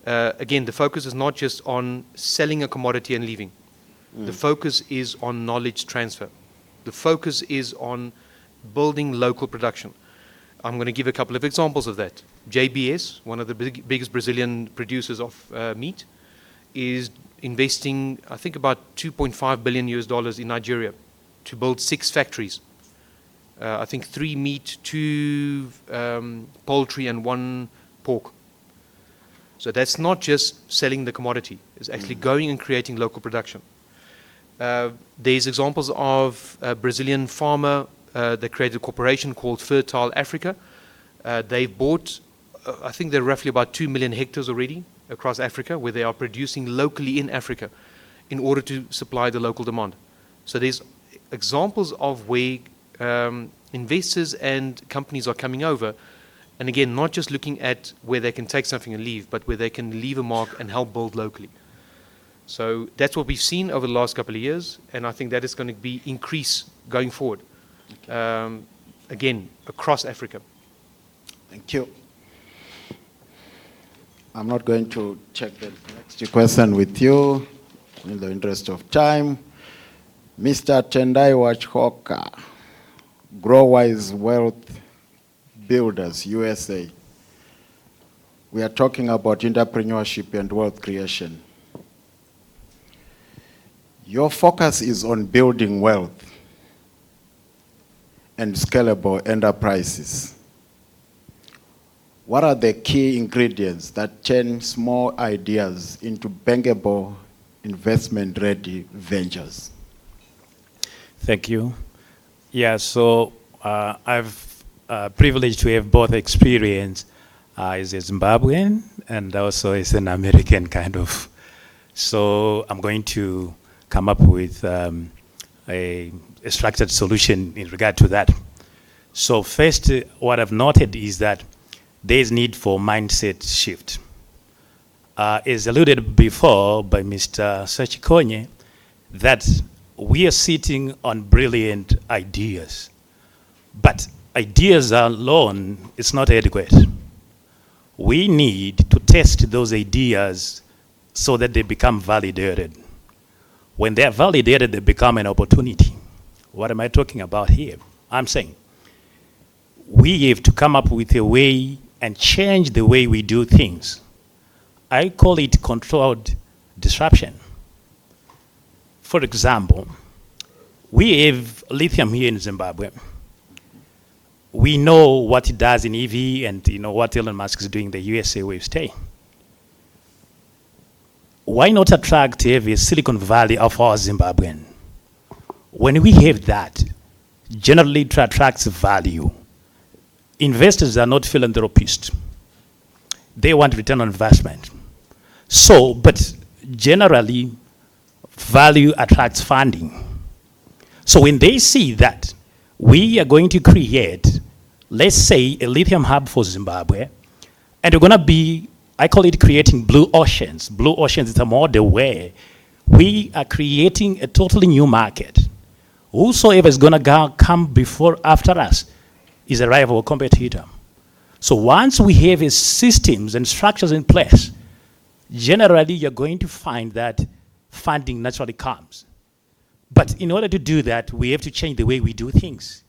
Again, the focus is not just on selling a commodity and leaving. The focus is on knowledge transfer. The focus is on building local production. I'm going to give a couple of examples of that. JBS, one of the biggest Brazilian producers of meat, is investing, I think, about $2.5 billion in Nigeria to build 6 factories. I think 3 meat, 2 poultry, and 1 pork. So that's not just selling the commodity. It's actually going and creating local production. There's examples of a Brazilian farmer that created a corporation called Fertile Africa. They've bought, I think they're roughly about 2 million hectares already across Africa, where they are producing locally in Africa in order to supply the local demand. So there's examples of where investors and companies are coming over, and again, not just looking at where they can take something and leave, but where they can leave a mark and help build locally. So that's what we've seen over the last couple of years, and I think that is going to be increase going forward. Again, across Africa. Thank you. I'm not going to check the next question with you in the interest of time. Mr. Tendai Wachhoka, Growwise Wealth Builders, USA. We are talking about entrepreneurship and wealth creation. Your focus is on building wealth and scalable enterprises. What are the key ingredients that turn small ideas into bankable, investment-ready ventures? Thank you. Yeah, so I've privileged to have both experience as a Zimbabwean and also as an American kind of. So I'm going to come up with a structured solution in regard to that. So first, what I've noted is that there's need for mindset shift. As alluded before by Mr. Sachikonye, that we are sitting on brilliant ideas, but ideas alone is not adequate. We need to test those ideas so that they become validated. When they're validated, they become an opportunity. What am I talking about here? I'm saying we have to come up with a way and change the way we do things. I call it controlled disruption. For example, we have lithium here in Zimbabwe. We know what it does in EV and what Elon Musk is doing in the USA wave stay. Why not attract a Silicon Valley of our Zimbabwean? When we have that, generally it attracts value. Investors are not philanthropists. They want return on investment. So, but generally, value attracts funding. So when they see that we are going to create, let's say, a lithium hub for Zimbabwe, and we're going to be, I call it creating blue oceans. Blue oceans is a model where we are creating a totally new market. Whosoever is going to come before, after us, is a rival competitor. So once we have systems and structures in place, generally you're going to find that funding naturally comes. But in order to do that, we have to change the way we do things.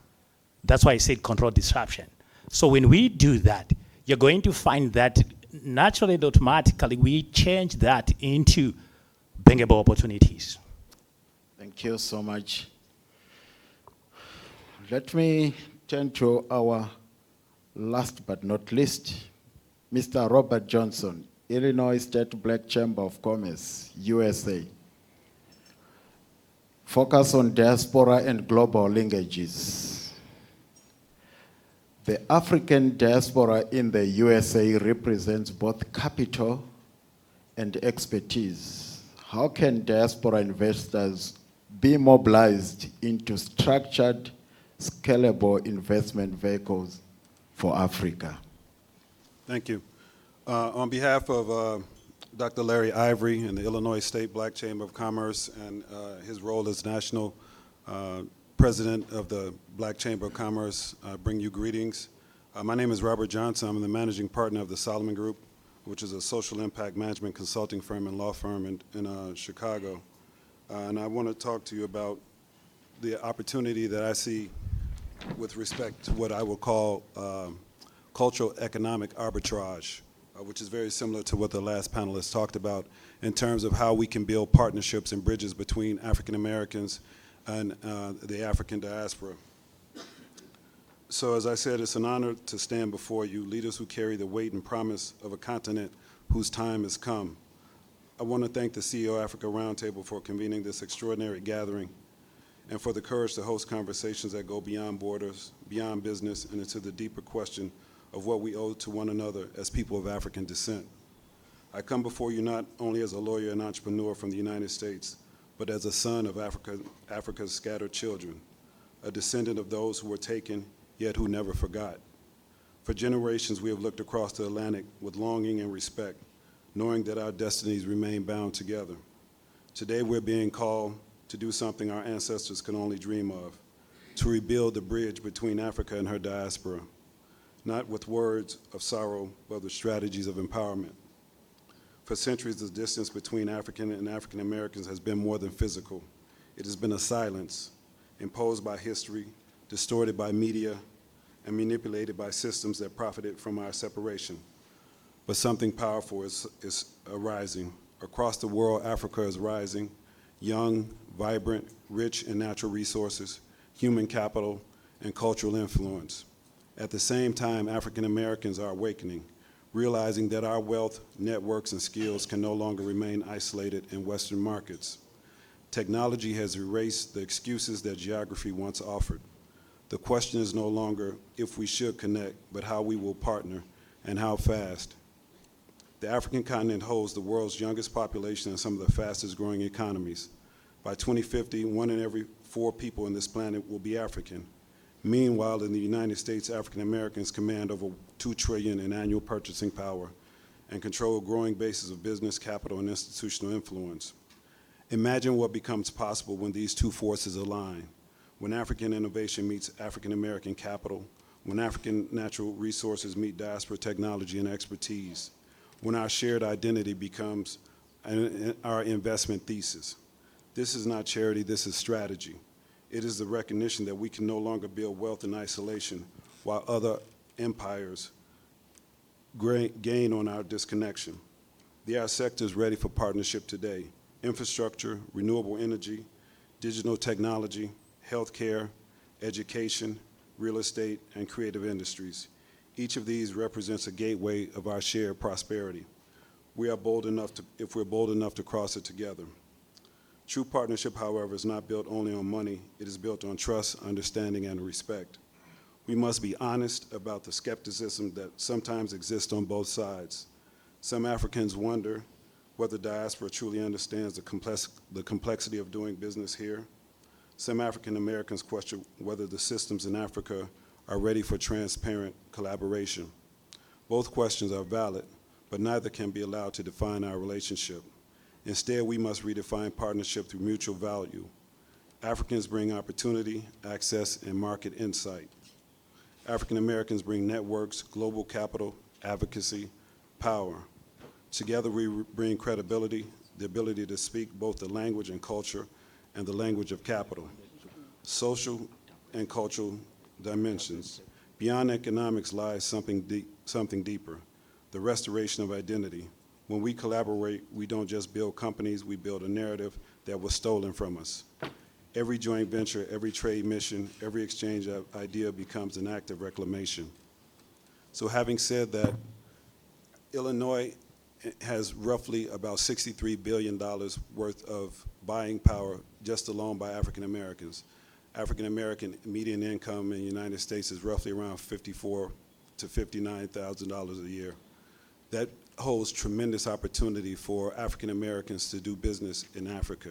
That's why I said controlled disruption. So when we do that, you're going to find that naturally and automatically we change that into bankable opportunities. Thank you so much. Let me turn to our last but not least, Mr. Robert Johnson, Illinois State Black Chamber of Commerce, USA. Focus on diaspora and global linkages. The African diaspora in the USA represents both capital and expertise. How can diaspora investors be mobilized into structured, scalable investment vehicles for Africa? Thank you. On behalf of Dr. Larry Ivory and the Illinois State Black Chamber of Commerce and his role as National President of the Black Chamber of Commerce, I bring you greetings. My name is Robert Johnson. I'm the managing partner of the Solomon Group, which is a social impact management consulting firm and law firm in Chicago. And I want to talk to you about the opportunity that I see with respect to what I will call cultural economic arbitrage, which is very similar to what the last panelist talked about in terms of how we can build partnerships and bridges between African Americans and the African diaspora. So as I said, it's an honor to stand before you, leaders who carry the weight and promise of a continent whose time has come. I want to thank the CEO Africa Roundtable for convening this extraordinary gathering and for the courage to host conversations that go beyond borders, beyond business, and into the deeper question of what we owe to one another as people of African descent. I come before you not only as a lawyer and entrepreneur from the United States, but as a son of Africa's scattered children, a descendant of those who were taken, yet who never forgot. For generations, we have looked across the Atlantic with longing and respect, knowing that our destinies remain bound together. Today, we're being called to do something our ancestors could only dream of, to rebuild the bridge between Africa and her diaspora, not with words of sorrow, but with strategies of empowerment. For centuries, the distance between African and African Americans has been more than physical. It has been a silence imposed by history, distorted by media, and manipulated by systems that profited from our separation. But something powerful is arising. Across the world, Africa is rising, young, vibrant, rich in natural resources, human capital, and cultural influence. At the same time, African Americans are awakening, realizing that our wealth, networks, and skills can no longer remain isolated in Western markets. Technology has erased the excuses that geography once offered. The question is no longer if we should connect, but how we will partner and how fast. The African continent holds the world's youngest population and some of the fastest growing economies. By 2050, 1 in every 4 people on this planet will be African. Meanwhile, in the United States, African Americans command over $2 trillion in annual purchasing power and control a growing basis of business, capital, and institutional influence. Imagine what becomes possible when these two forces align. When African innovation meets African American capital, when African natural resources meet diaspora technology and expertise, when our shared identity becomes our investment thesis. This is not charity, this is strategy. It is the recognition that we can no longer build wealth in isolation while other empires gain on our disconnection. There are sectors ready for partnership today: infrastructure, renewable energy, digital technology, healthcare, education, real estate, and creative industries. Each of these represents a gateway of our shared prosperity. If we're bold enough to cross it together. True partnership, however, is not built only on money. It is built on trust, understanding, and respect. We must be honest about the skepticism that sometimes exists on both sides. Some Africans wonder whether diaspora truly understands the complexity of doing business here. Some African Americans question whether the systems in Africa are ready for transparent collaboration. Both questions are valid, but neither can be allowed to define our relationship. Instead, we must redefine partnership through mutual value. Africans bring opportunity, access, and market insight. African Americans bring networks, global capital, advocacy, power. Together we bring credibility, the ability to speak both the language and culture and the language of capital, social and cultural dimensions. Beyond economics lies something deeper, the restoration of identity. When we collaborate, we don't just build companies, we build a narrative that was stolen from us. Every joint venture, every trade mission, every exchange of idea becomes an act of reclamation. So having said that, Illinois has roughly about $63 billion worth of buying power just alone by African Americans. African American median income in the United States is roughly around $54,000 to $59,000 a year. That holds tremendous opportunity for African Americans to do business in Africa.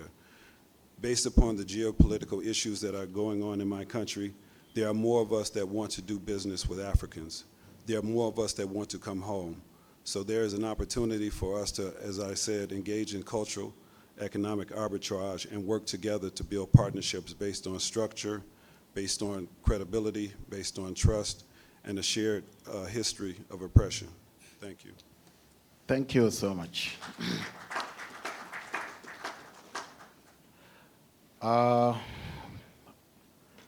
Based upon the geopolitical issues that are going on in my country, there are more of us that want to do business with Africans. There are more of us that want to come home. So there is an opportunity for us to, as I said, engage in cultural, economic arbitrage and work together to build partnerships based on structure, based on credibility, based on trust, and a shared history of oppression. Thank you. Thank you so much.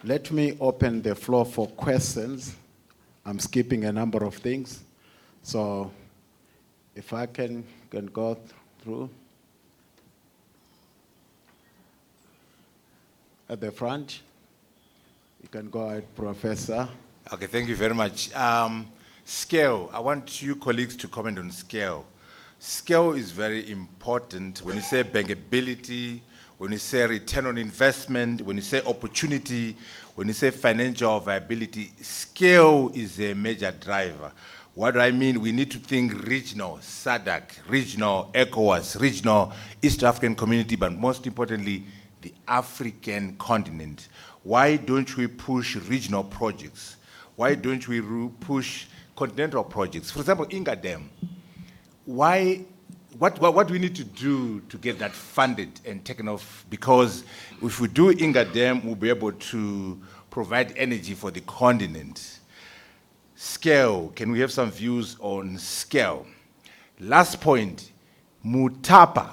Let me open the floor for questions. I'm skipping a number of things. So if I can go through. At the front, you can go ahead, Professor. Okay, thank you very much. Scale, I want you colleagues to comment on scale. Scale is very important when you say bankability, when you say return on investment, when you say opportunity, when you say financial viability. Scale is a major driver. What do I mean? We need to think regional, SADC, regional, ECOWAS, regional, East African community, but most importantly, the African continent. Why don't we push regional projects? Why don't we push continental projects? For example, Inga Dam. What do we need to do to get that funded and taken off? Because if we do Inga Dam, we'll be able to provide energy for the continent. Scale, can we have some views on scale? Last point, Mutapa.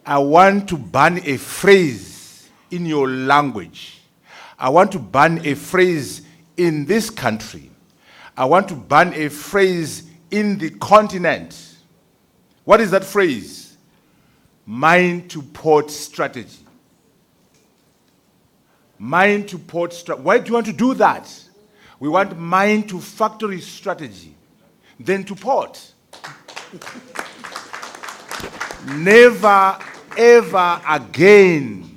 I want to ban a phrase in your language. I want to ban a phrase in this country. I want to ban a phrase in the continent. What is that phrase? Mine to port strategy. Mine to port strategy. Why do you want to do that? We want mine to factory strategy, then to port. Never, ever again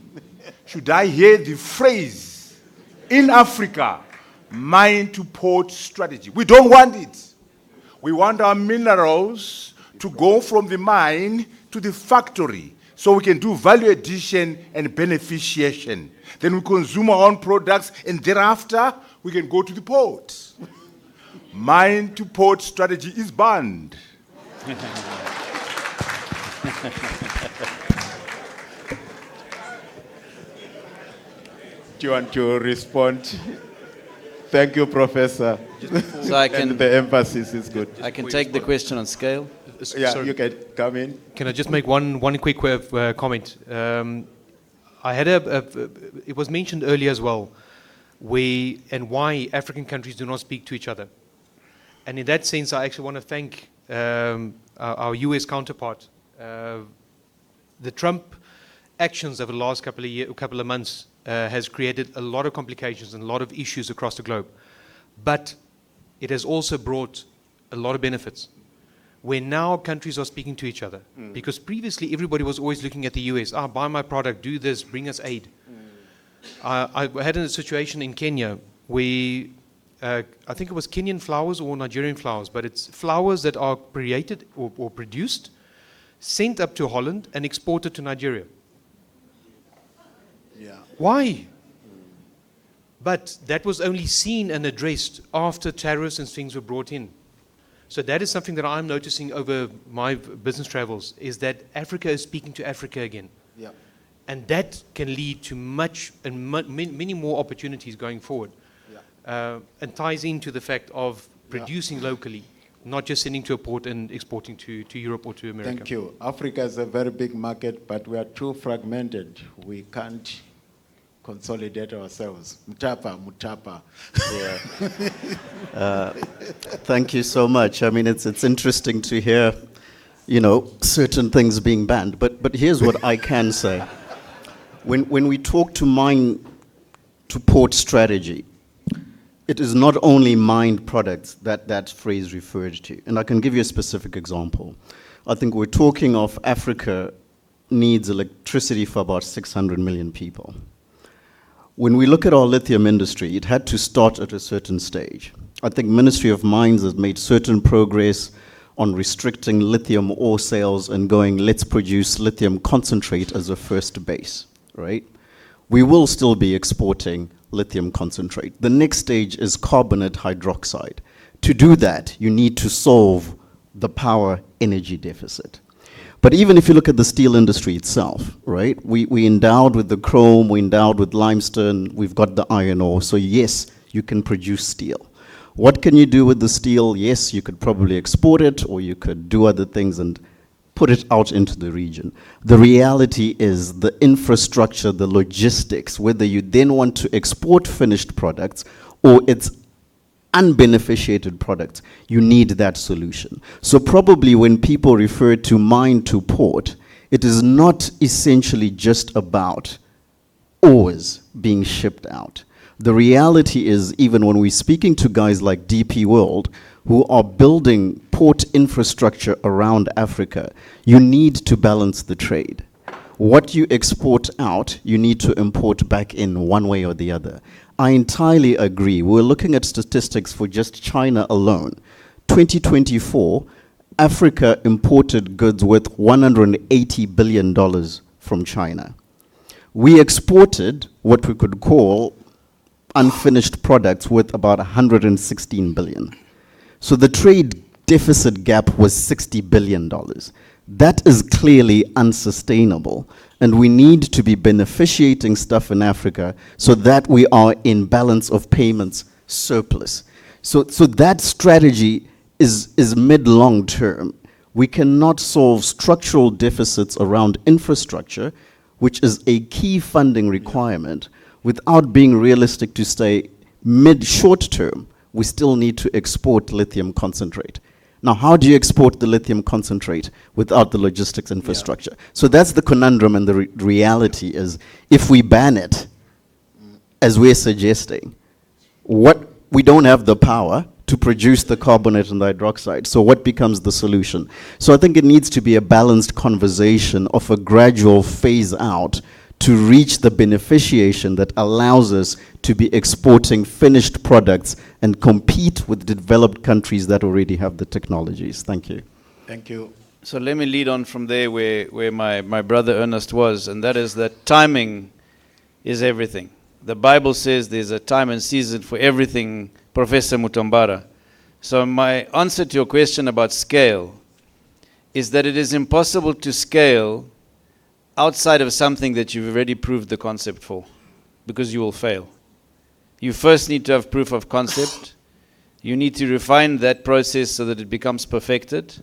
should I hear the phrase in Africa, mine to port strategy. We don't want it. We want our minerals to go from the mine to the factory so we can do value addition and beneficiation. Then we consume our own products, and thereafter we can go to the port. Mine to port strategy is banned. Do you want to respond? Thank you, Professor. So I can, and the emphasis is good. I can take the question on scale. Yeah, Sorry. you can come in. Can I just make one quick comment? I had it was mentioned earlier as well, why African countries do not speak to each other. And in that sense, I actually want to thank our US counterpart. The Trump actions over the last couple of months has created a lot of complications and a lot of issues across the globe. But it has also brought a lot of benefits, where now countries are speaking to each other. Because previously everybody was always looking at the US, buy my product, do this, bring us aid. I had a situation in Kenya where I think it was Kenyan flowers or Nigerian flowers, but it's flowers that are created or produced, sent up to Holland and exported to Nigeria. Yeah. Why? But that was only seen and addressed after tariffs and things were brought in. So that is something that I'm noticing over my business travels, is that Africa is speaking to Africa again. Yeah. And that can lead to many more opportunities going forward. Yeah. And ties into the fact of producing locally, not just sending to a port and exporting to Europe or to America. Thank you. Africa is a very big market, but we are too fragmented. We can't consolidate ourselves. Mutapa. Yeah. Thank you so much. I mean, it's interesting to hear, certain things being banned. But here's what I can say. When we talk to mine to port strategy, it is not only mined products that phrase referred to. And I can give you a specific example. I think we're talking of Africa needs electricity for about 600 million people. When we look at our lithium industry, it had to start at a certain stage. I think Ministry of Mines has made certain progress on restricting lithium ore sales and going, let's produce lithium concentrate as a first base, right? We will still be exporting lithium concentrate. The next stage is carbonate hydroxide. To do that, you need to solve the power energy deficit. But even if you look at the steel industry itself, right, we endowed with the chrome, we endowed with limestone, we've got the iron ore, so yes, you can produce steel. What can you do with the steel? Yes, you could probably export it, or you could do other things and put it out into the region. The reality is the infrastructure, the logistics, whether you then want to export finished products or it's unbeneficiated products, you need that solution. So probably when people refer to mine to port, it is not essentially just about ores being shipped out. The reality is, even when we're speaking to guys like DP World, who are building port infrastructure around Africa, you need to balance the trade. What you export out, you need to import back in one way or the other. I entirely agree. We're looking at statistics for just China alone. 2024, Africa imported goods worth $180 billion from China. We exported what we could call unfinished products worth about 116 billion. So the trade deficit gap was $60 billion. That is clearly unsustainable. And we need to be beneficiating stuff in Africa so that we are in balance of payments surplus. So that strategy is mid-long term. We cannot solve structural deficits around infrastructure, which is a key funding requirement, without being realistic to say mid-short term, we still need to export lithium concentrate. Now, how do you export the lithium concentrate without the logistics infrastructure? So that's the conundrum, and the reality is, if we ban it, as we're suggesting, we don't have the power to produce the carbonate and the hydroxide. So what becomes the solution? So I think it needs to be a balanced conversation of a gradual phase out to reach the beneficiation that allows us to be exporting finished products and compete with developed countries that already have the technologies. Thank you. Thank you. So let me lead on from there where my brother Ernest was, and that is that timing is everything. The Bible says there's a time and season for everything, Professor Mutombara. So my answer to your question about scale is that it is impossible to scale outside of something that you've already proved the concept for, because you will fail. You first need to have proof of concept. You need to refine that process so that it becomes perfected.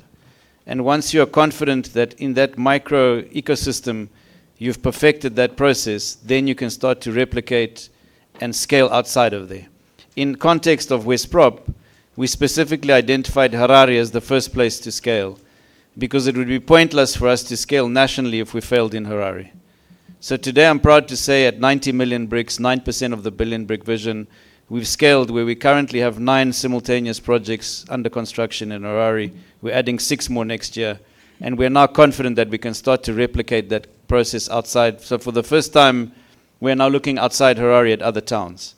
And once you're confident that in that micro ecosystem you've perfected that process, then you can start to replicate and scale outside of there. In context of Westprop, we specifically identified Harare as the first place to scale, because it would be pointless for us to scale nationally if we failed in Harare. So today I'm proud to say at 90 million bricks, 9% of the billion brick vision, we've scaled where we currently have 9 simultaneous projects under construction in Harare. We're adding 6 more next year. And we're now confident that we can start to replicate that process outside. So for the first time, we're now looking outside Harare at other towns.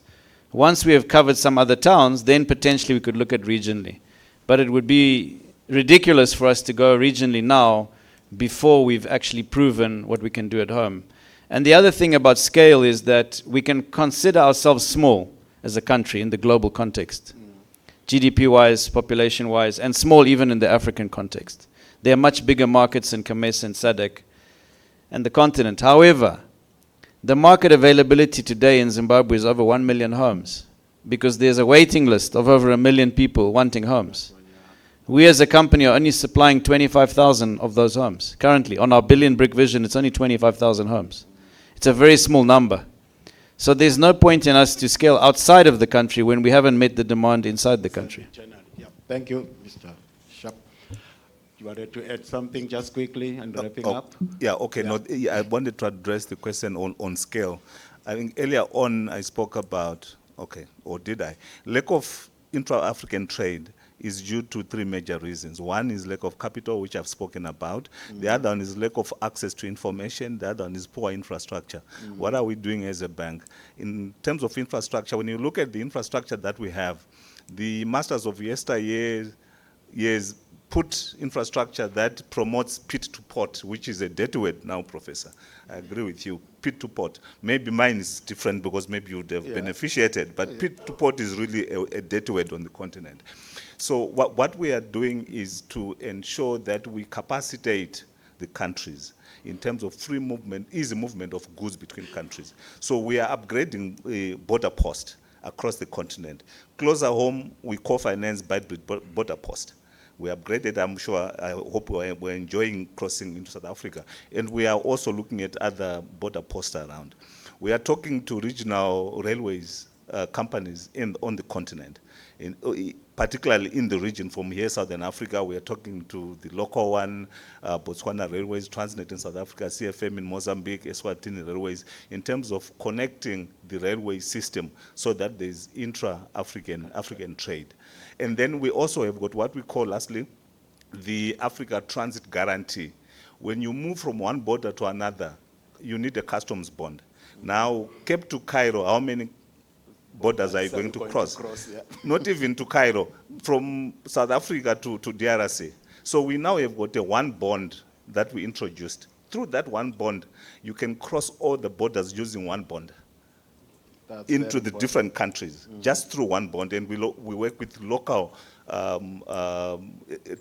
Once we have covered some other towns, then potentially we could look at regionally. But it would be ridiculous for us to go regionally now before we've actually proven what we can do at home. And the other thing about scale is that we can consider ourselves small as a country in the global context, GDP-wise, population-wise, and small even in the African context. There are much bigger markets in COMESA and SADC and the continent. However, the market availability today in Zimbabwe is over 1 million homes, because there's a waiting list of over 1 million people wanting homes. We as a company are only supplying 25,000 of those homes. Currently, on our billion brick vision, it's only 25,000 homes. It's a very small number. So there's no point in us to scale outside of the country when we haven't met the demand inside the country. Thank you, Mr. Sharpe. You wanted to add something just quickly and wrapping up? Yeah, okay. Yeah. No, I wanted to address the question on scale. I think earlier on I spoke about, or did I? Lack of intra-African trade is due to 3 major reasons. One is lack of capital, which I've spoken about. The other one is lack of access to information. The other one is poor infrastructure. What are we doing as a bank? In terms of infrastructure, when you look at the infrastructure that we have, the masters of yesteryears put infrastructure that promotes pit to port, which is a dirty word now, Professor. I agree with you, pit to port. Maybe mine is different because maybe you would have beneficiated, but pit to port is really a dirty word on the continent. So what we are doing is to ensure that we capacitate the countries in terms of free movement, easy movement of goods between countries. So we are upgrading a border post across the continent. Closer home, we co-finance by border post. We upgraded, I'm sure, I hope we're enjoying crossing into South Africa. And we are also looking at other border posts around. We are talking to regional railways companies on the continent, particularly in the region from here, Southern Africa. We are talking to the local one, Botswana Railways, Transnet in South Africa, CFM in Mozambique, Eswatini Railways, in terms of connecting the railway system so that there's intra-African trade. And then we also have got what we call, lastly, the Africa Transit Guarantee. When you move from one border to another, you need a customs bond. Now, Cape to Cairo, how many borders are you going to cross? Not even to Cairo, from South Africa to DRC. So we now have got a one bond that we introduced. Through that one bond, you can cross all the borders using one bond. That's into the different countries, just through one bond. And we work with local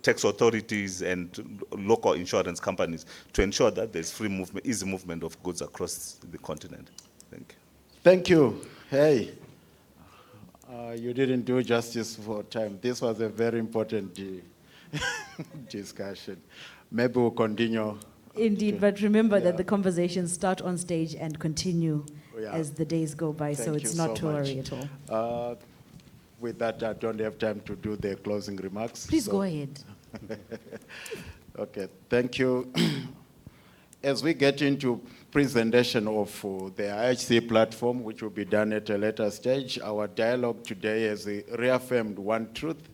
tax authorities and local insurance companies to ensure that there's free movement, easy movement of goods across the continent. Thank you. Thank you. Hey, you didn't do justice for time. This was a very important discussion. Maybe we'll continue. Indeed, but remember that the conversations start on stage and continue as the days go by, so it's not to worry at all. With that, I don't have time to do the closing remarks. Please go ahead. Okay, thank you. as we get into presentation of the IHC platform, which will be done at a later stage, our dialogue today has reaffirmed one truth: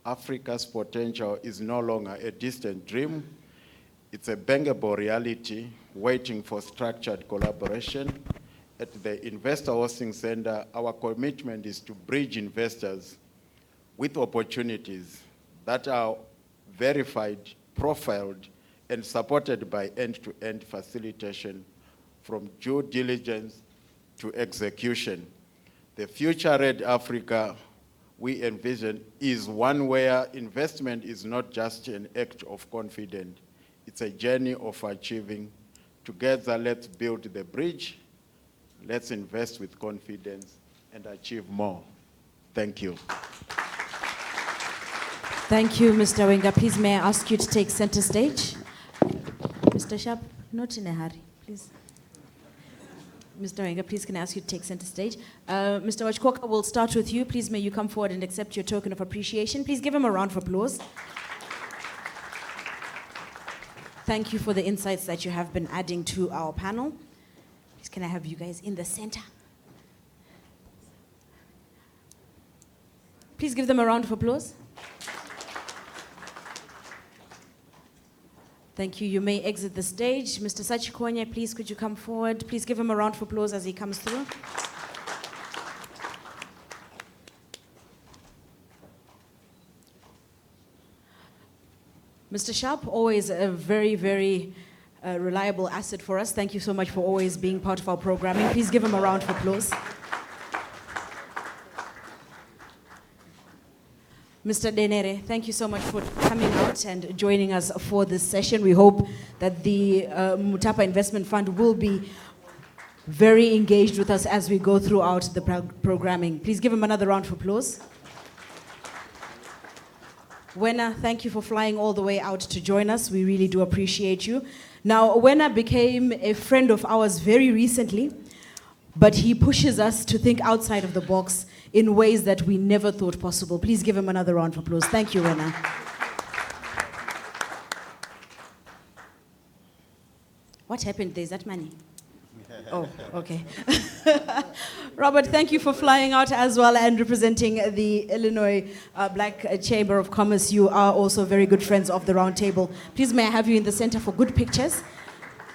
Africa's potential is no longer a distant dream. It's a bankable reality waiting for structured collaboration. At the Investor Hosting Center, our commitment is to bridge investors with opportunities that are verified, profiled, and supported by end-to-end facilitation from due diligence to execution. The future-ready Africa we envision is one where investment is not just an act of confidence, it's a journey of achieving. Together, let's build the bridge, let's invest with confidence and achieve more. Thank you. Thank you, Mr. Wenga. Please, may I ask you to take center stage? Mr. Sharpe, not in a hurry, please. Mr. Wenga, please, can I ask you to take center stage? Mr. Wachkoka, we'll start with you. Please, may you come forward and accept your token of appreciation. Please give him a round of applause. Thank you for the insights that you have been adding to our panel. Please, can I have you guys in the center? Please give them a round of applause. Thank you. You may exit the stage. Mr. Sachikonya, please, could you come forward? Please give him a round of applause as he comes through. Mr. Sharpe, always a very, very reliable asset for us. Thank you so much for always being part of our programming. Please give him a round of applause. Mr. Denere, thank you so much for coming out and joining us for this session. We hope that the Mutapa Investment Fund will be very engaged with us as we go throughout the programming. Please give him another round of applause. Wena, thank you for flying all the way out to join us. We really do appreciate you. Now, Wena became a friend of ours very recently, but he pushes us to think outside of the box in ways that we never thought possible. Please give him another round of applause. Thank you, Wena. What happened there? Is that money? Oh, okay. Robert, thank you for flying out as well and representing the Illinois Black Chamber of Commerce. You are also very good friends of the Roundtable. Please, may I have you in the center for good pictures?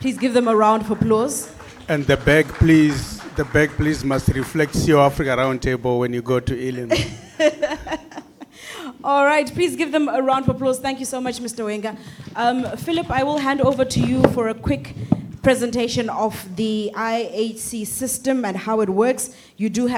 Please give them a round of applause. And the bag, please must reflect CEO Africa Roundtable when you go to Illinois. All right, please give them a round of applause. Thank you so much, Mr. Wenga. Philip, I will hand over to you for a quick presentation of the IHC system and how it works. You do have